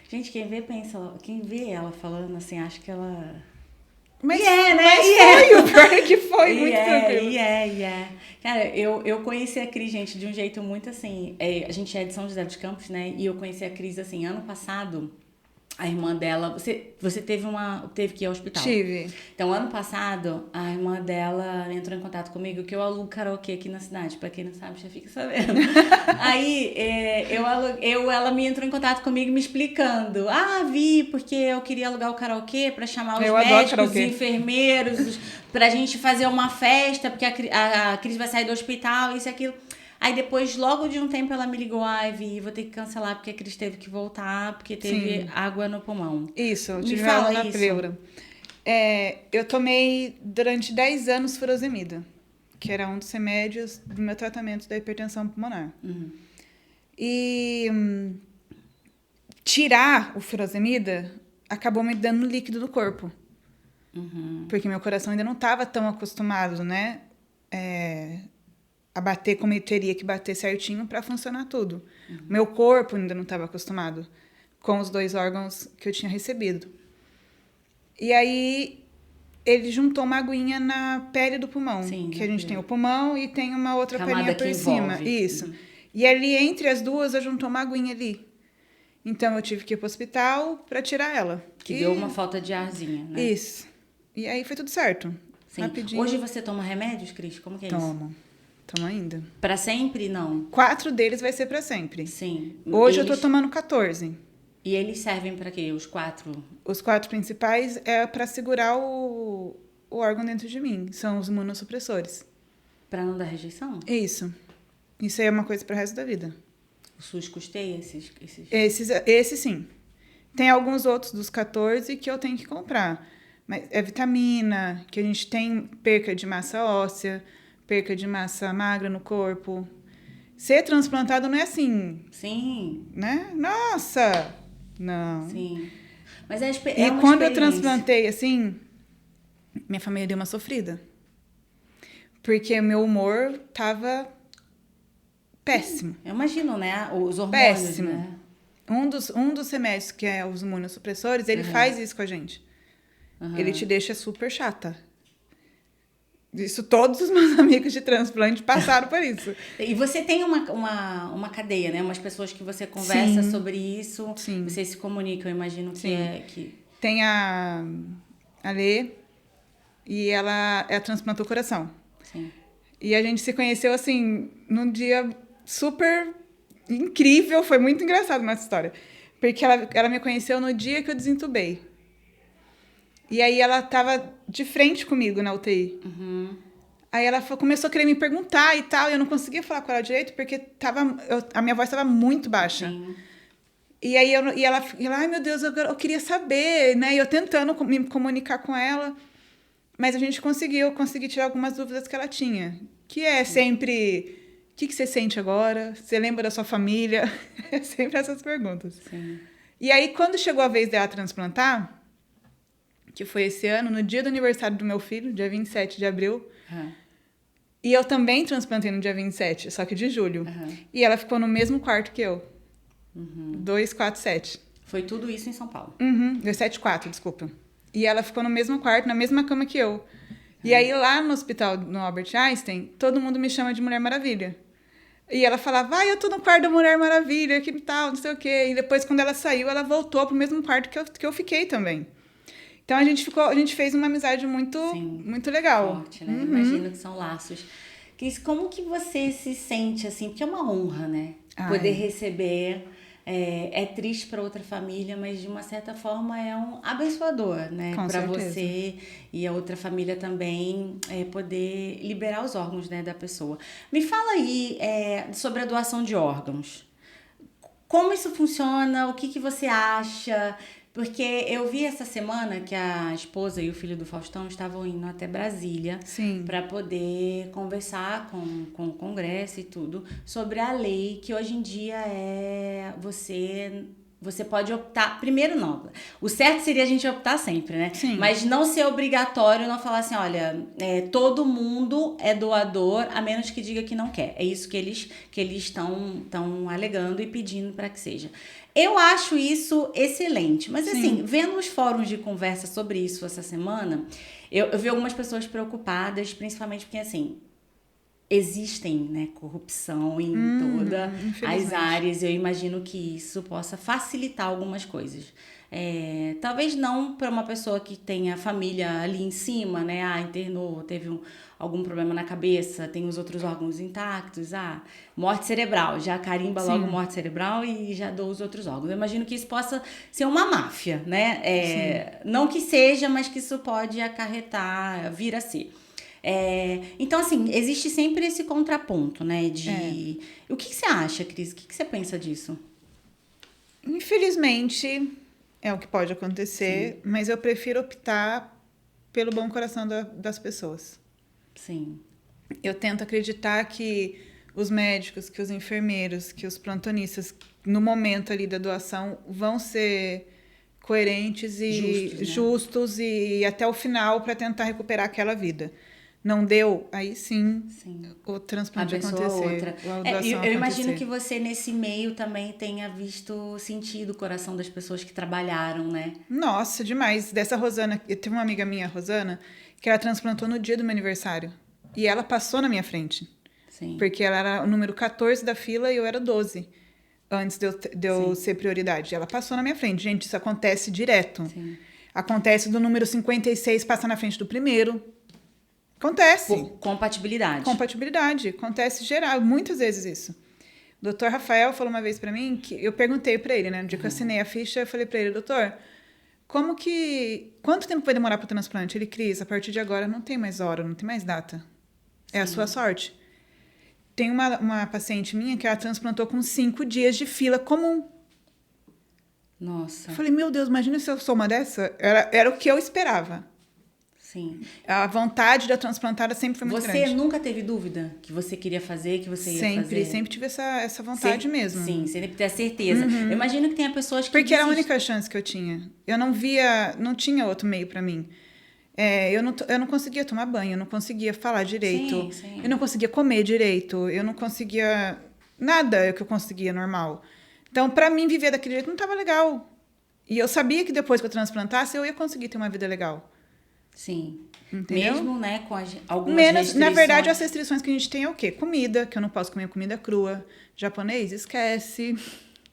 Gente, quem vê ela falando assim, acha que ela... Mas, né? foi, o pior é que foi, muito tranquilo. Cara, eu conheci a Cris, gente, de um jeito muito assim... a gente é de São José dos Campos, né? E eu conheci a Cris, assim, ano passado... A irmã dela... Você teve que ir ao hospital? Tive. Então, ano passado, a irmã dela entrou em contato comigo, que eu alugo karaokê aqui na cidade. Pra quem não sabe, já fica sabendo. Aí, ela me entrou em contato comigo me explicando. Vi, porque eu queria alugar o karaokê pra chamar os médicos, os enfermeiros, pra gente fazer uma festa, porque a Cris vai sair do hospital, isso e aquilo. Aí depois, logo de um tempo, ela me ligou, Vi, vou ter que cancelar porque a Cris teve que voltar, porque teve água no pulmão. Isso, eu tive Me fala água na pleura. Eu tomei durante 10 anos furosemida, que era um dos remédios do meu tratamento da hipertensão pulmonar. Uhum. E tirar o furosemida acabou me dando líquido do corpo. Uhum. Porque meu coração ainda não estava tão acostumado, né? A bater como ele teria que bater certinho para funcionar tudo. Uhum. Meu corpo ainda não estava acostumado com os 2 órgãos que eu tinha recebido. E aí, ele juntou uma aguinha na pele do pulmão. Sim, que a gente tem o pulmão e tem uma outra pelinha por cima. Isso. Uhum. E ali, entre as duas, eu juntou uma aguinha ali. Então, eu tive que ir pro hospital para tirar ela. Que deu uma falta de arzinha, né? Isso. E aí, foi tudo certo. Sim. Rapidinho. Hoje você toma remédios, Cris? Como que é isso? Tomo ainda. Pra sempre, não? 4 deles vai ser pra sempre. Sim. Hoje eu tô tomando 14. E eles servem pra quê? Os 4? Os 4 principais é pra segurar o órgão dentro de mim. São os imunossupressores. Pra não dar rejeição? Isso. Isso aí é uma coisa pro resto da vida. O SUS custeia esses? Esse sim. Tem alguns outros dos 14 que eu tenho que comprar. Mas é vitamina, que a gente tem perca de massa óssea, perca de massa magra no corpo. Ser transplantado não é assim. Sim. Né? Nossa! Não. Sim. Mas é e uma quando eu transplantei, assim, minha família deu uma sofrida. Porque meu humor tava péssimo. Eu imagino, né? Os hormônios, péssimo. Né? Um dos remédios, que é os imunossupressores, ele faz isso com a gente. Ele te deixa super chata. Isso, todos os meus amigos de transplante passaram por isso. E você tem uma cadeia, né? Umas pessoas que você conversa sobre isso. Sim. Vocês se comunicam, eu imagino que Tem a Lê, e ela transplantou o coração. Sim. E a gente se conheceu, assim, num dia super incrível. Foi muito engraçado nossa história. Porque ela me conheceu no dia que eu desentubei. E aí ela tava de frente comigo na UTI. Uhum. Aí ela começou a querer me perguntar e tal, e eu não conseguia falar com ela direito, porque a minha voz estava muito baixa. Sim. E aí ela, ai meu Deus, eu queria saber, né? E eu tentando me comunicar com ela, mas a gente consegui tirar algumas dúvidas que ela tinha. Que é sempre, o que você sente agora? Você lembra da sua família? É sempre essas perguntas. Sim. E aí, quando chegou a vez dela transplantar, que foi esse ano, no dia do aniversário do meu filho, dia 27 de abril, e eu também transplantei no dia 27, só que de julho. E ela ficou no mesmo quarto que eu. 247. Foi tudo isso em São Paulo. 274, desculpa. E ela ficou no mesmo quarto, na mesma cama que eu. E aí, lá no hospital, no Albert Einstein, todo mundo me chama de Mulher Maravilha. E ela falava, eu tô no quarto da Mulher Maravilha, que tal, não sei o quê. E depois, quando ela saiu, ela voltou pro mesmo quarto que eu fiquei também. Então, a gente fez uma amizade muito, muito legal. Forte, né? Imagino que são laços. Cris, como que você se sente, assim? Porque é uma honra, né? Poder receber. É triste para outra família, mas de uma certa forma é um abençoador, né? Para você e a outra família também poder liberar os órgãos, né, da pessoa. Me fala aí sobre a doação de órgãos. Como isso funciona? O que você acha? Porque eu vi essa semana que a esposa e o filho do Faustão estavam indo até Brasília para poder conversar com o Congresso e tudo sobre a lei que hoje em dia você pode optar. Primeiro, não. O certo seria a gente optar sempre, né? Sim. Mas não ser obrigatório, não falar assim, olha, todo mundo é doador, a menos que diga que não quer. É isso que eles estão alegando e pedindo para que seja. Eu acho isso excelente. Mas, assim, vendo os fóruns de conversa sobre isso essa semana, eu vi algumas pessoas preocupadas, principalmente porque, assim, existem, né, corrupção em todas as áreas. Eu imagino que isso possa facilitar algumas coisas. Talvez não para uma pessoa que tenha família ali em cima, né? Internou, teve algum problema na cabeça, tem os outros órgãos intactos. Morte cerebral, já carimba logo morte cerebral e já dou os outros órgãos. Eu imagino que isso possa ser uma máfia, né? Não que seja, mas que isso pode acarretar, vir a ser. Então, assim, existe sempre esse contraponto, né? O que você acha, Cris? O que você pensa disso? Infelizmente, é o que pode acontecer, mas eu prefiro optar pelo bom coração das pessoas. Sim. Eu tento acreditar que os médicos, que os enfermeiros, que os plantonistas, no momento ali da doação, vão ser coerentes e justos e até o final para tentar recuperar aquela vida. Não deu, aí sim. O transplante acontecer. Outra. Eu imagino que você, nesse meio, também tenha sentido o coração das pessoas que trabalharam, né? Nossa, demais. Dessa Rosana, eu tenho uma amiga minha, Rosana, que ela transplantou no dia do meu aniversário. E ela passou na minha frente. Sim. Porque ela era o número 14 da fila e eu era 12. Antes de eu ser prioridade. Ela passou na minha frente. Gente, isso acontece direto. Sim. Acontece do número 56 passar na frente do primeiro. Acontece. Por compatibilidade. Compatibilidade. Acontece geral. Muitas vezes isso. O doutor Rafael falou uma vez pra mim, que eu perguntei pra ele, né? No dia que eu assinei a ficha, eu falei pra ele, doutor, quanto tempo vai demorar pro transplante? Ele, Cris, a partir de agora não tem mais hora, não tem mais data. É a sua sorte. Tem uma paciente minha que ela transplantou com 5 dias de fila comum. Nossa. Eu falei, meu Deus, imagina se eu sou uma dessa. Era o que eu esperava. Sim. A vontade da transplantada sempre foi muito grande. Você nunca teve dúvida que você queria fazer, que você ia fazer? Sempre tive essa vontade mesmo. Sim, sempre ter a certeza. Eu imagino que tenha pessoas que Porque era a única chance que eu tinha. Eu não tinha outro meio pra mim. Eu não conseguia tomar banho, eu não conseguia falar direito, eu não conseguia comer direito, eu não conseguia... Nada que eu conseguia normal. Então, pra mim, viver daquele jeito não tava legal. E eu sabia que depois que eu transplantasse, eu ia conseguir ter uma vida legal. Sim. Entendeu? Mesmo, né, com algumas restrições. Na verdade, as restrições que a gente tem é o quê? Comida, que eu não posso comer comida crua. Japonês, esquece.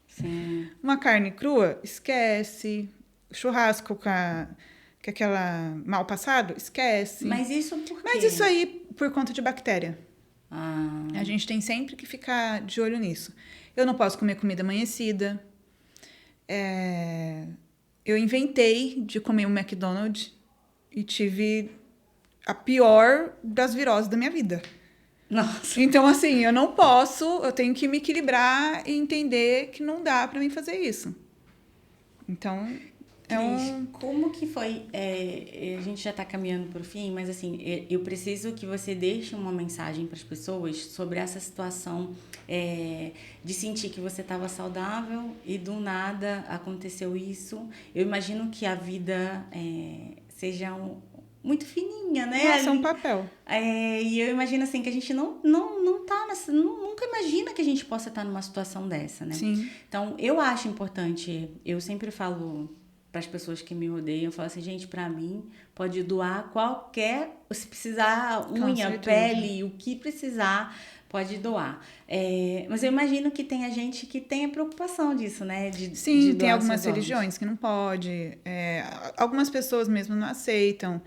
Sim. Uma carne crua, esquece. Churrasco com aquela mal passado, esquece. Mas isso por quê? Mas isso aí por conta de bactéria. Ah. A gente tem sempre que ficar de olho nisso. Eu não posso comer comida amanhecida. Eu inventei de comer um McDonald's e tive a pior das viroses da minha vida. Nossa. Então, assim, eu tenho que me equilibrar e entender que não dá pra mim fazer isso. Então, Como que foi? A gente já está caminhando para o fim, mas assim, eu preciso que você deixe uma mensagem para as pessoas sobre essa situação de sentir que você estava saudável e do nada aconteceu isso. Eu imagino que a vida seja muito fininha, né? Nossa, é um papel. E eu imagino assim que a gente não tá nunca imagina que a gente possa estar numa situação dessa, né? Sim. Então, eu acho importante, eu sempre falo para as pessoas que me rodeiam, eu falo assim, gente, para mim, pode doar qualquer, se precisar unha, pele, o que precisar, pode doar. Mas eu imagino que tenha gente que tenha preocupação disso, né? Sim, tem algumas religiões que não pode, algumas pessoas mesmo não aceitam.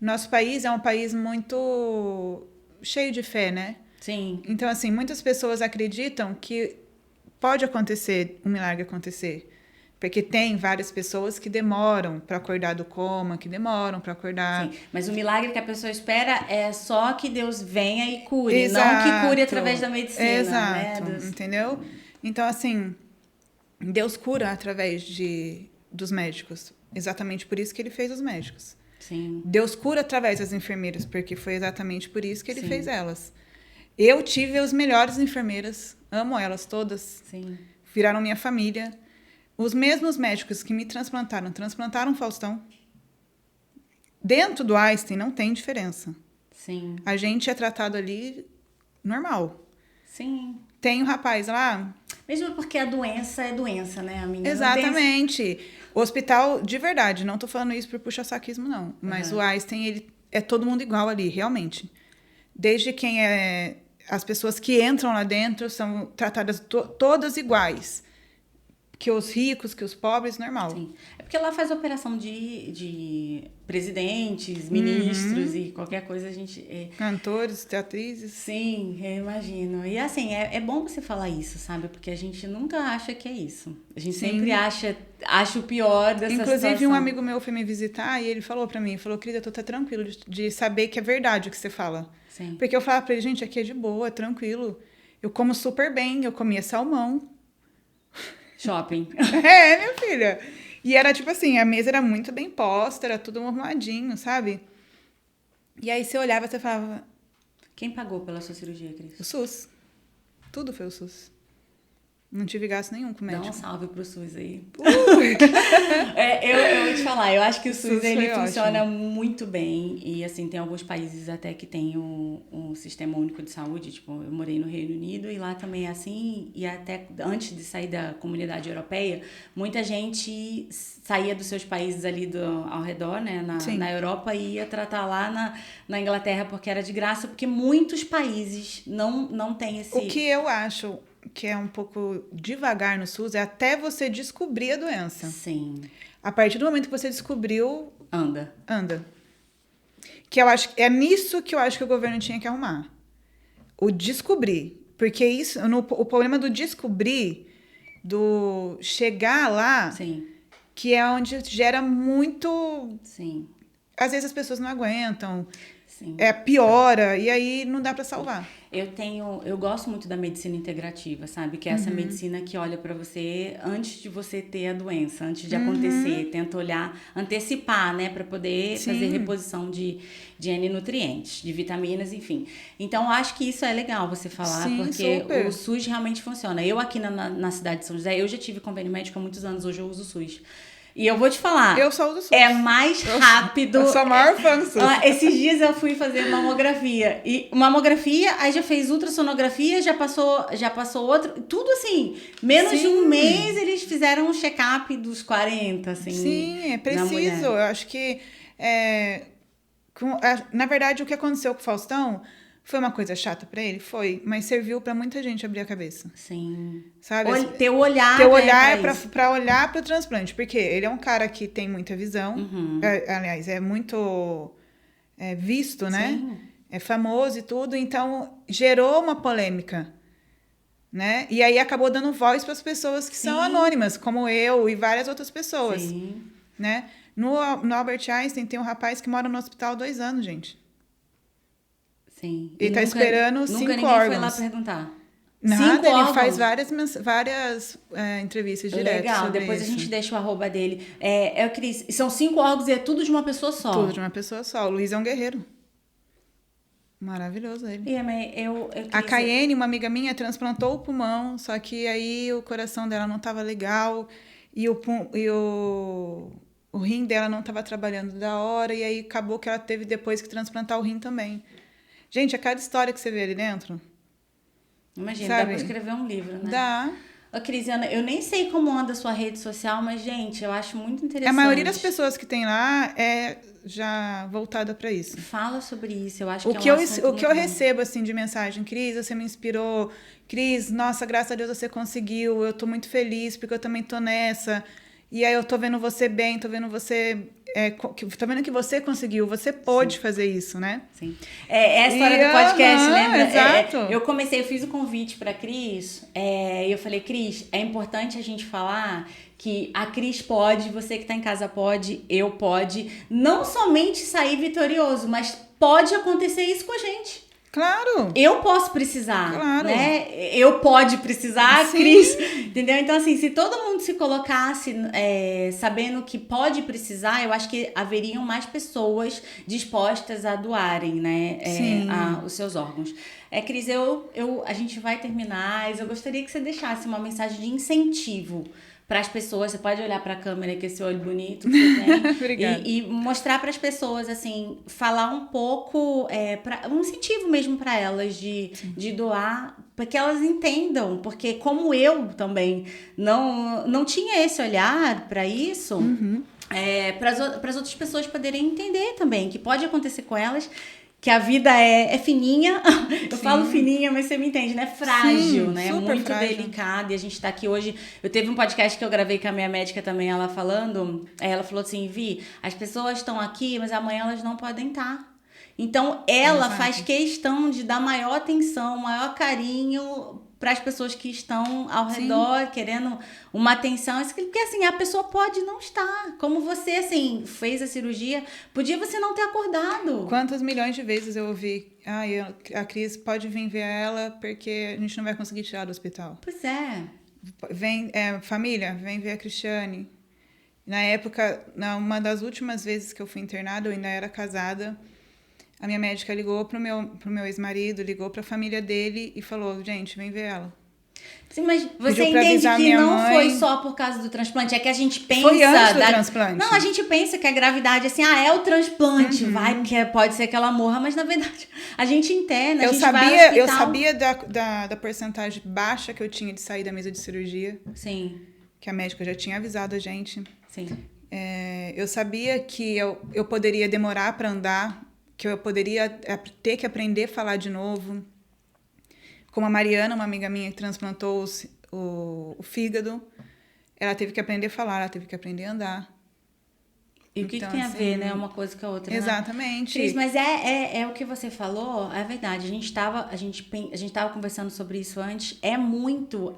Nosso país é um país muito cheio de fé, né? Sim. Então, assim, muitas pessoas acreditam que pode acontecer, um milagre acontecer. Porque tem várias pessoas que demoram para acordar do coma, que demoram para acordar. Sim, mas o milagre que a pessoa espera é só que Deus venha e cure, Exato. não que cure através da medicina. Exato, né? Entendeu? Então, assim, Deus cura através dos médicos. Exatamente por isso que ele fez os médicos. Sim. Deus cura através das enfermeiras, porque foi exatamente por isso que ele fez elas. Eu tive as melhores enfermeiras, amo elas todas. Sim. Viraram minha família. Os mesmos médicos que me transplantaram Faustão. Dentro do Einstein não tem diferença. Sim. A gente é tratado ali normal. Sim. Tem um rapaz lá... Mesmo porque a doença é doença, né, amiga? Exatamente. O hospital, de verdade, não tô falando isso por puxa-saquismo, não. Mas o Einstein, ele é todo mundo igual ali, realmente. Desde quem é... As pessoas que entram lá dentro são tratadas todas iguais. Que os ricos, que os pobres, normal. Sim. É porque lá faz operação de presidentes, ministros e qualquer coisa a gente... Cantores, atrizes. Sim, eu imagino. E assim, é bom você falar isso, sabe? Porque a gente nunca acha que é isso. A gente sempre acha o pior dessa situação. Inclusive, um amigo meu foi me visitar e ele falou pra mim, querida, eu tô até tranquilo de saber que é verdade o que você fala. Sim. Porque eu falava pra ele, gente, aqui é de boa, é tranquilo. Eu como super bem, eu comia salmão. Shopping. Minha filha. E era tipo assim, a mesa era muito bem posta, era tudo arrumadinho, sabe? E aí você olhava e você falava... Quem pagou pela sua cirurgia, Cris? O SUS. Tudo foi o SUS. Não tive gasto nenhum com o médico. Dá um salve pro SUS aí. Eu vou te falar, eu acho que o SUS ele funciona muito bem. E assim, tem alguns países até que tem um sistema único de saúde. Tipo, eu morei no Reino Unido e lá também é assim. E até antes de sair da comunidade europeia, muita gente saía dos seus países ali ao redor, né? Na Europa e ia tratar lá na Inglaterra porque era de graça. Porque muitos países não têm esse... O que eu acho... que é um pouco devagar no SUS, é até você descobrir a doença. Sim. A partir do momento que você descobriu... Anda. Que eu acho, é nisso que eu acho que o governo tinha que arrumar. O descobrir. Porque o problema do descobrir, do chegar lá, Sim. que é onde gera muito... Sim. Às vezes as pessoas não aguentam. Sim. Piora, e aí não dá para salvar. Eu gosto muito da medicina integrativa, sabe? Que é essa medicina que olha para você antes de você ter a doença, antes de acontecer, tenta olhar, antecipar, né? Para poder fazer reposição de N nutrientes, de vitaminas, enfim. Então, eu acho que isso é legal você falar, porque super. o SUS realmente funciona. Eu aqui na cidade de São José, eu já tive convênio médico há muitos anos, hoje eu uso o SUS. E eu vou te falar. Eu sou do SUS. É mais rápido. Eu sou a maior fã do SUS. Esses dias eu fui fazer mamografia. E mamografia, aí já fez ultrassonografia, já passou outro. Tudo assim. Menos de um mês eles fizeram um check-up dos 40, assim. Sim, é preciso. Eu acho que. Na verdade, o que aconteceu com o Faustão foi uma coisa chata pra ele? Foi, mas serviu pra muita gente abrir a cabeça. Sim. Sabe? Ter o olhar. Ter o olhar pra olhar pro transplante. Porque ele é um cara que tem muita visão. Aliás, é muito visto, né? Sim. É famoso e tudo. Então, gerou uma polêmica. Né? E aí acabou dando voz para as pessoas que são anônimas, como eu e várias outras pessoas. Sim. Né? No Albert Einstein tem um rapaz que mora no hospital há 2 anos, gente. Sim. Ele tá esperando 5 órgãos. Nunca ninguém foi lá perguntar. Nada, ele órgãos. faz várias entrevistas direto Legal, sobre depois isso. a gente deixa o arroba dele. Cris, são 5 órgãos e é tudo de uma pessoa só. Tudo de uma pessoa só. O Luiz é um guerreiro. Maravilhoso ele. A Caiene, uma amiga minha, transplantou o pulmão, só que aí o coração dela não estava legal e o rim dela não estava trabalhando da hora, e aí acabou que ela teve depois que transplantar o rim também. Gente, é cada história que você vê ali dentro. Imagina, sabe? dá pra escrever um livro, né? Dá. Ô, Crisiana, eu nem sei como anda a sua rede social, mas, gente, eu acho muito interessante. A maioria das pessoas que tem lá é já voltada para isso. Fala sobre isso, eu acho que O que eu recebo assim de mensagem: Cris, você me inspirou. Cris, nossa, graças a Deus você conseguiu. Eu tô muito feliz porque eu também tô nessa. E aí eu tô vendo você bem, tô vendo você... tô vendo que você conseguiu, você pôde fazer isso, né? Sim. É a história do podcast, lembra? Exato. Eu fiz o convite pra Cris, e eu falei, Cris, é importante a gente falar que a Cris pode, você que tá em casa pode, eu pode, não somente sair vitorioso, mas pode acontecer isso com a gente. Claro. Eu posso precisar, claro. né? Eu pode precisar, Sim. Cris, entendeu? Então, assim, se todo mundo se colocasse sabendo que pode precisar, eu acho que haveriam mais pessoas dispostas a doarem, né? Os seus órgãos. Cris, a gente vai terminar, mas eu gostaria que você deixasse uma mensagem de incentivo para as pessoas. Você pode olhar para a câmera, que esse olho bonito que você tem. Obrigada. E mostrar para as pessoas, assim, falar um pouco, um incentivo mesmo para elas de doar, para que elas entendam. Porque como eu também não tinha esse olhar para isso, para as outras pessoas poderem entender também que pode acontecer com elas, que a vida é fininha, eu falo fininha, mas você me entende, né? Frágil, Sim, né? super Muito frágil. delicada. E a gente tá aqui hoje. Eu teve um podcast que eu gravei com a minha médica também, ela falando. Ela falou assim: Vi, as pessoas estão aqui, mas amanhã elas não podem estar. Então, ela faz questão de dar maior atenção, maior carinho para as pessoas que estão ao redor, querendo uma atenção. Porque, assim, a pessoa pode não estar. Como você, assim, fez a cirurgia, podia você não ter acordado. Quantas milhões de vezes eu ouvi: a Cris pode vir ver ela porque a gente não vai conseguir tirar do hospital. Pois é. Família, vem ver a Cristiane. Na época, uma das últimas vezes que eu fui internada, eu ainda era casada. A minha médica ligou pro meu ex-marido, ligou para a família dele e falou: gente, vem ver ela. Sim, mas você entende que não foi só por causa do transplante, é que a gente pensa... Foi antes do transplante. Não, a gente pensa que a gravidade, assim, é o transplante, porque pode ser que ela morra, mas na verdade a gente interna, eu vai ao hospital. Eu sabia da porcentagem baixa que eu tinha de sair da mesa de cirurgia. Sim. Que a médica já tinha avisado a gente. Sim. Eu sabia que eu poderia demorar para andar, que eu poderia ter que aprender a falar de novo. Como a Mariana, uma amiga minha que transplantou o fígado, ela teve que aprender a falar, ela teve que aprender a andar. E o que tem a ver, né? Uma coisa com a outra, exatamente. Cris, mas é o que você falou, é verdade. A gente tava conversando sobre isso antes. É muito.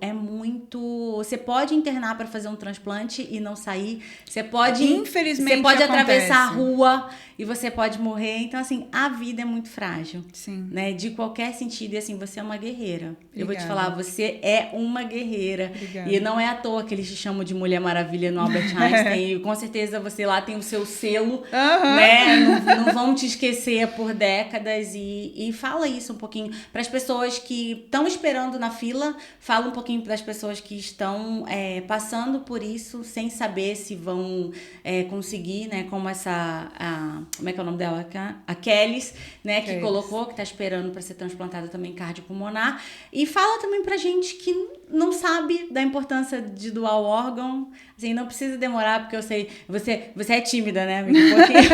Você pode internar para fazer um transplante e não sair. Você pode, infelizmente, você pode acontece. atravessar a rua e você pode morrer. Então, assim, a vida é muito frágil. Sim. Né? De qualquer sentido. E assim, você é uma guerreira. Obrigada. Eu vou te falar, você é uma guerreira. Obrigada. E não é à toa que eles te chamam de Mulher Maravilha no Albert Einstein. E com certeza você lá tem o seu selo, né? Não vão te esquecer por décadas. E fala isso um pouquinho para as pessoas que estão esperando na fila. Fala um pouquinho para as pessoas que estão passando por isso sem saber se vão conseguir, né? Como como é que é o nome dela? A Kellys, né? Que colocou, que está esperando para ser transplantada também cardiopulmonar. E fala também pra gente que não sabe da importância de doar o órgão. Assim, não precisa demorar, porque eu sei... Você é tímida, né, amiga? Um pouquinho.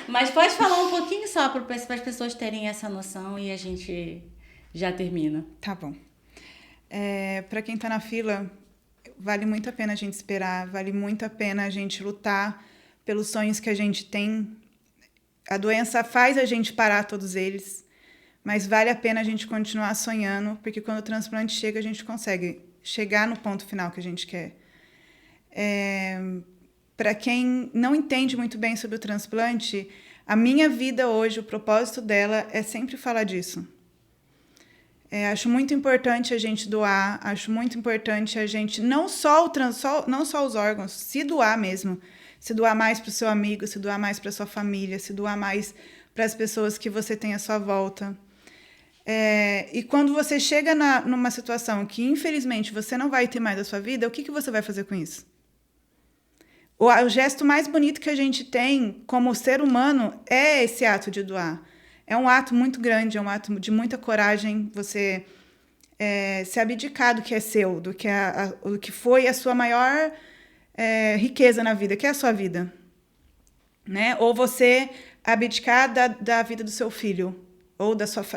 Mas pode falar um pouquinho só para as pessoas terem essa noção e a gente já termina. Tá bom. Para quem tá na fila, vale muito a pena a gente esperar, vale muito a pena a gente lutar pelos sonhos que a gente tem. A doença faz a gente parar todos eles, mas vale a pena a gente continuar sonhando, porque quando o transplante chega, a gente consegue chegar no ponto final que a gente quer. Para quem não entende muito bem sobre o transplante, a minha vida hoje, o propósito dela é sempre falar disso. Acho muito importante a gente doar, acho muito importante a gente, não só os órgãos, se doar mesmo. Se doar mais para o seu amigo, se doar mais para sua família, se doar mais para as pessoas que você tem à sua volta. E quando você chega numa situação que, infelizmente, você não vai ter mais a sua vida, o que você vai fazer com isso? O gesto mais bonito que a gente tem como ser humano é esse ato de doar. É um ato muito grande, é um ato de muita coragem, você se abdicar do que é seu, do que foi a sua maior riqueza na vida, que é a sua vida. Né? Ou você abdicar da vida do seu filho, ou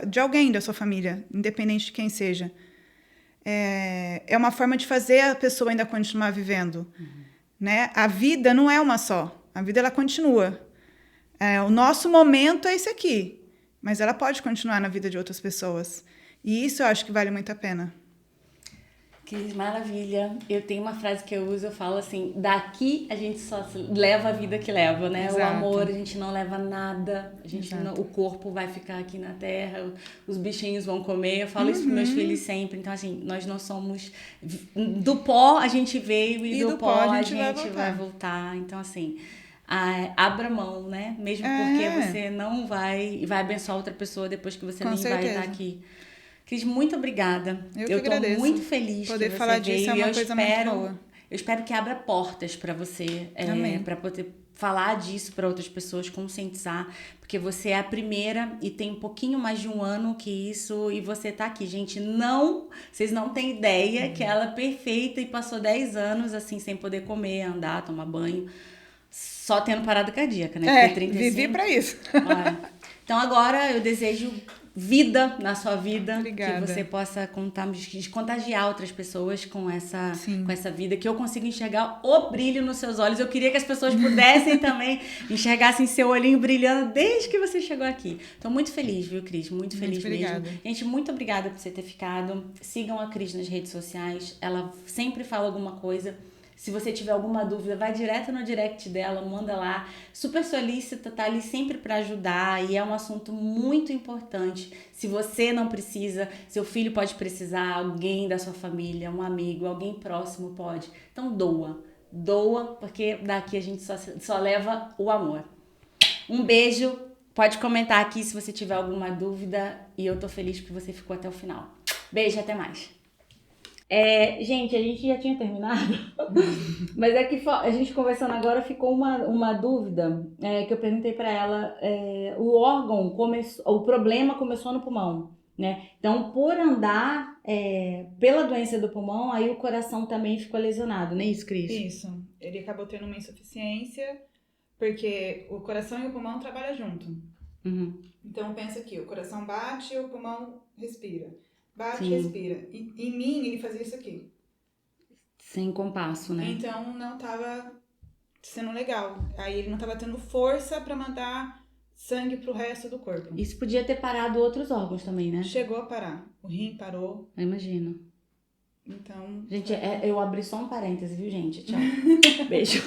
de alguém da sua família, independente de quem seja. É uma forma de fazer a pessoa ainda continuar vivendo. Né? A vida não é uma só, a vida ela continua. O nosso momento é esse aqui. Mas ela pode continuar na vida de outras pessoas. E isso eu acho que vale muito a pena. Que maravilha. Eu tenho uma frase que eu uso, eu falo assim, daqui a gente só leva a vida que leva, né? Exato. O amor, a gente não leva nada. O corpo vai ficar aqui na terra, os bichinhos vão comer. Eu falo isso para meus filhos sempre. Então, assim, nós não somos... Do pó a gente veio e do pó a gente vai voltar. Então, assim... abra mão, né? Mesmo porque você não vai abençoar outra pessoa depois que você nem vai estar aqui. Cris, muito obrigada. Eu tô muito feliz poder que você falar veio. Disso é uma coisa muito boa. Eu espero que abra portas para você, para poder falar disso para outras pessoas, conscientizar, porque você é a primeira e tem um pouquinho mais de um ano que isso, e você tá aqui, gente. Vocês não têm ideia que ela é perfeita e passou 10 anos assim sem poder comer, andar, tomar banho. Só tendo parada cardíaca, né? Porque 35... vivi pra isso. Então agora eu desejo vida na sua vida. Obrigada. Que você possa contagiar outras pessoas com essa vida, que eu consiga enxergar o brilho nos seus olhos. Eu queria que as pessoas pudessem também enxergassem seu olhinho brilhando desde que você chegou aqui. Tô muito feliz, viu, Cris? Muito feliz mesmo. Gente, muito obrigada por você ter ficado. Sigam a Cris nas redes sociais. Ela sempre fala alguma coisa. Se você tiver alguma dúvida, vai direto no direct dela, manda lá. Super solícita, tá ali sempre para ajudar e é um assunto muito importante. Se você não precisa, seu filho pode precisar, alguém da sua família, um amigo, alguém próximo pode. Então doa, porque daqui a gente só leva o amor. Um beijo, pode comentar aqui se você tiver alguma dúvida e eu tô feliz que você ficou até o final. Beijo, até mais. Gente, a gente já tinha terminado, mas é que a gente conversando agora ficou uma dúvida que eu perguntei para ela. O problema começou no pulmão, né? Então, por andar pela doença do pulmão, aí o coração também ficou lesionado, não é isso, Cris? Isso, ele acabou tendo uma insuficiência, porque o coração e o pulmão trabalham junto. Uhum. Então, pensa aqui, o coração bate e o pulmão respira. Bate e respira. E em mim, ele fazia isso aqui. Sem compasso, né? Então, não tava sendo legal. Aí, ele não tava tendo força pra mandar sangue pro resto do corpo. Isso podia ter parado outros órgãos também, né? Chegou a parar. O rim parou. Eu imagino. Então... Gente, eu abri só um parêntese, viu, gente? Tchau. Beijo.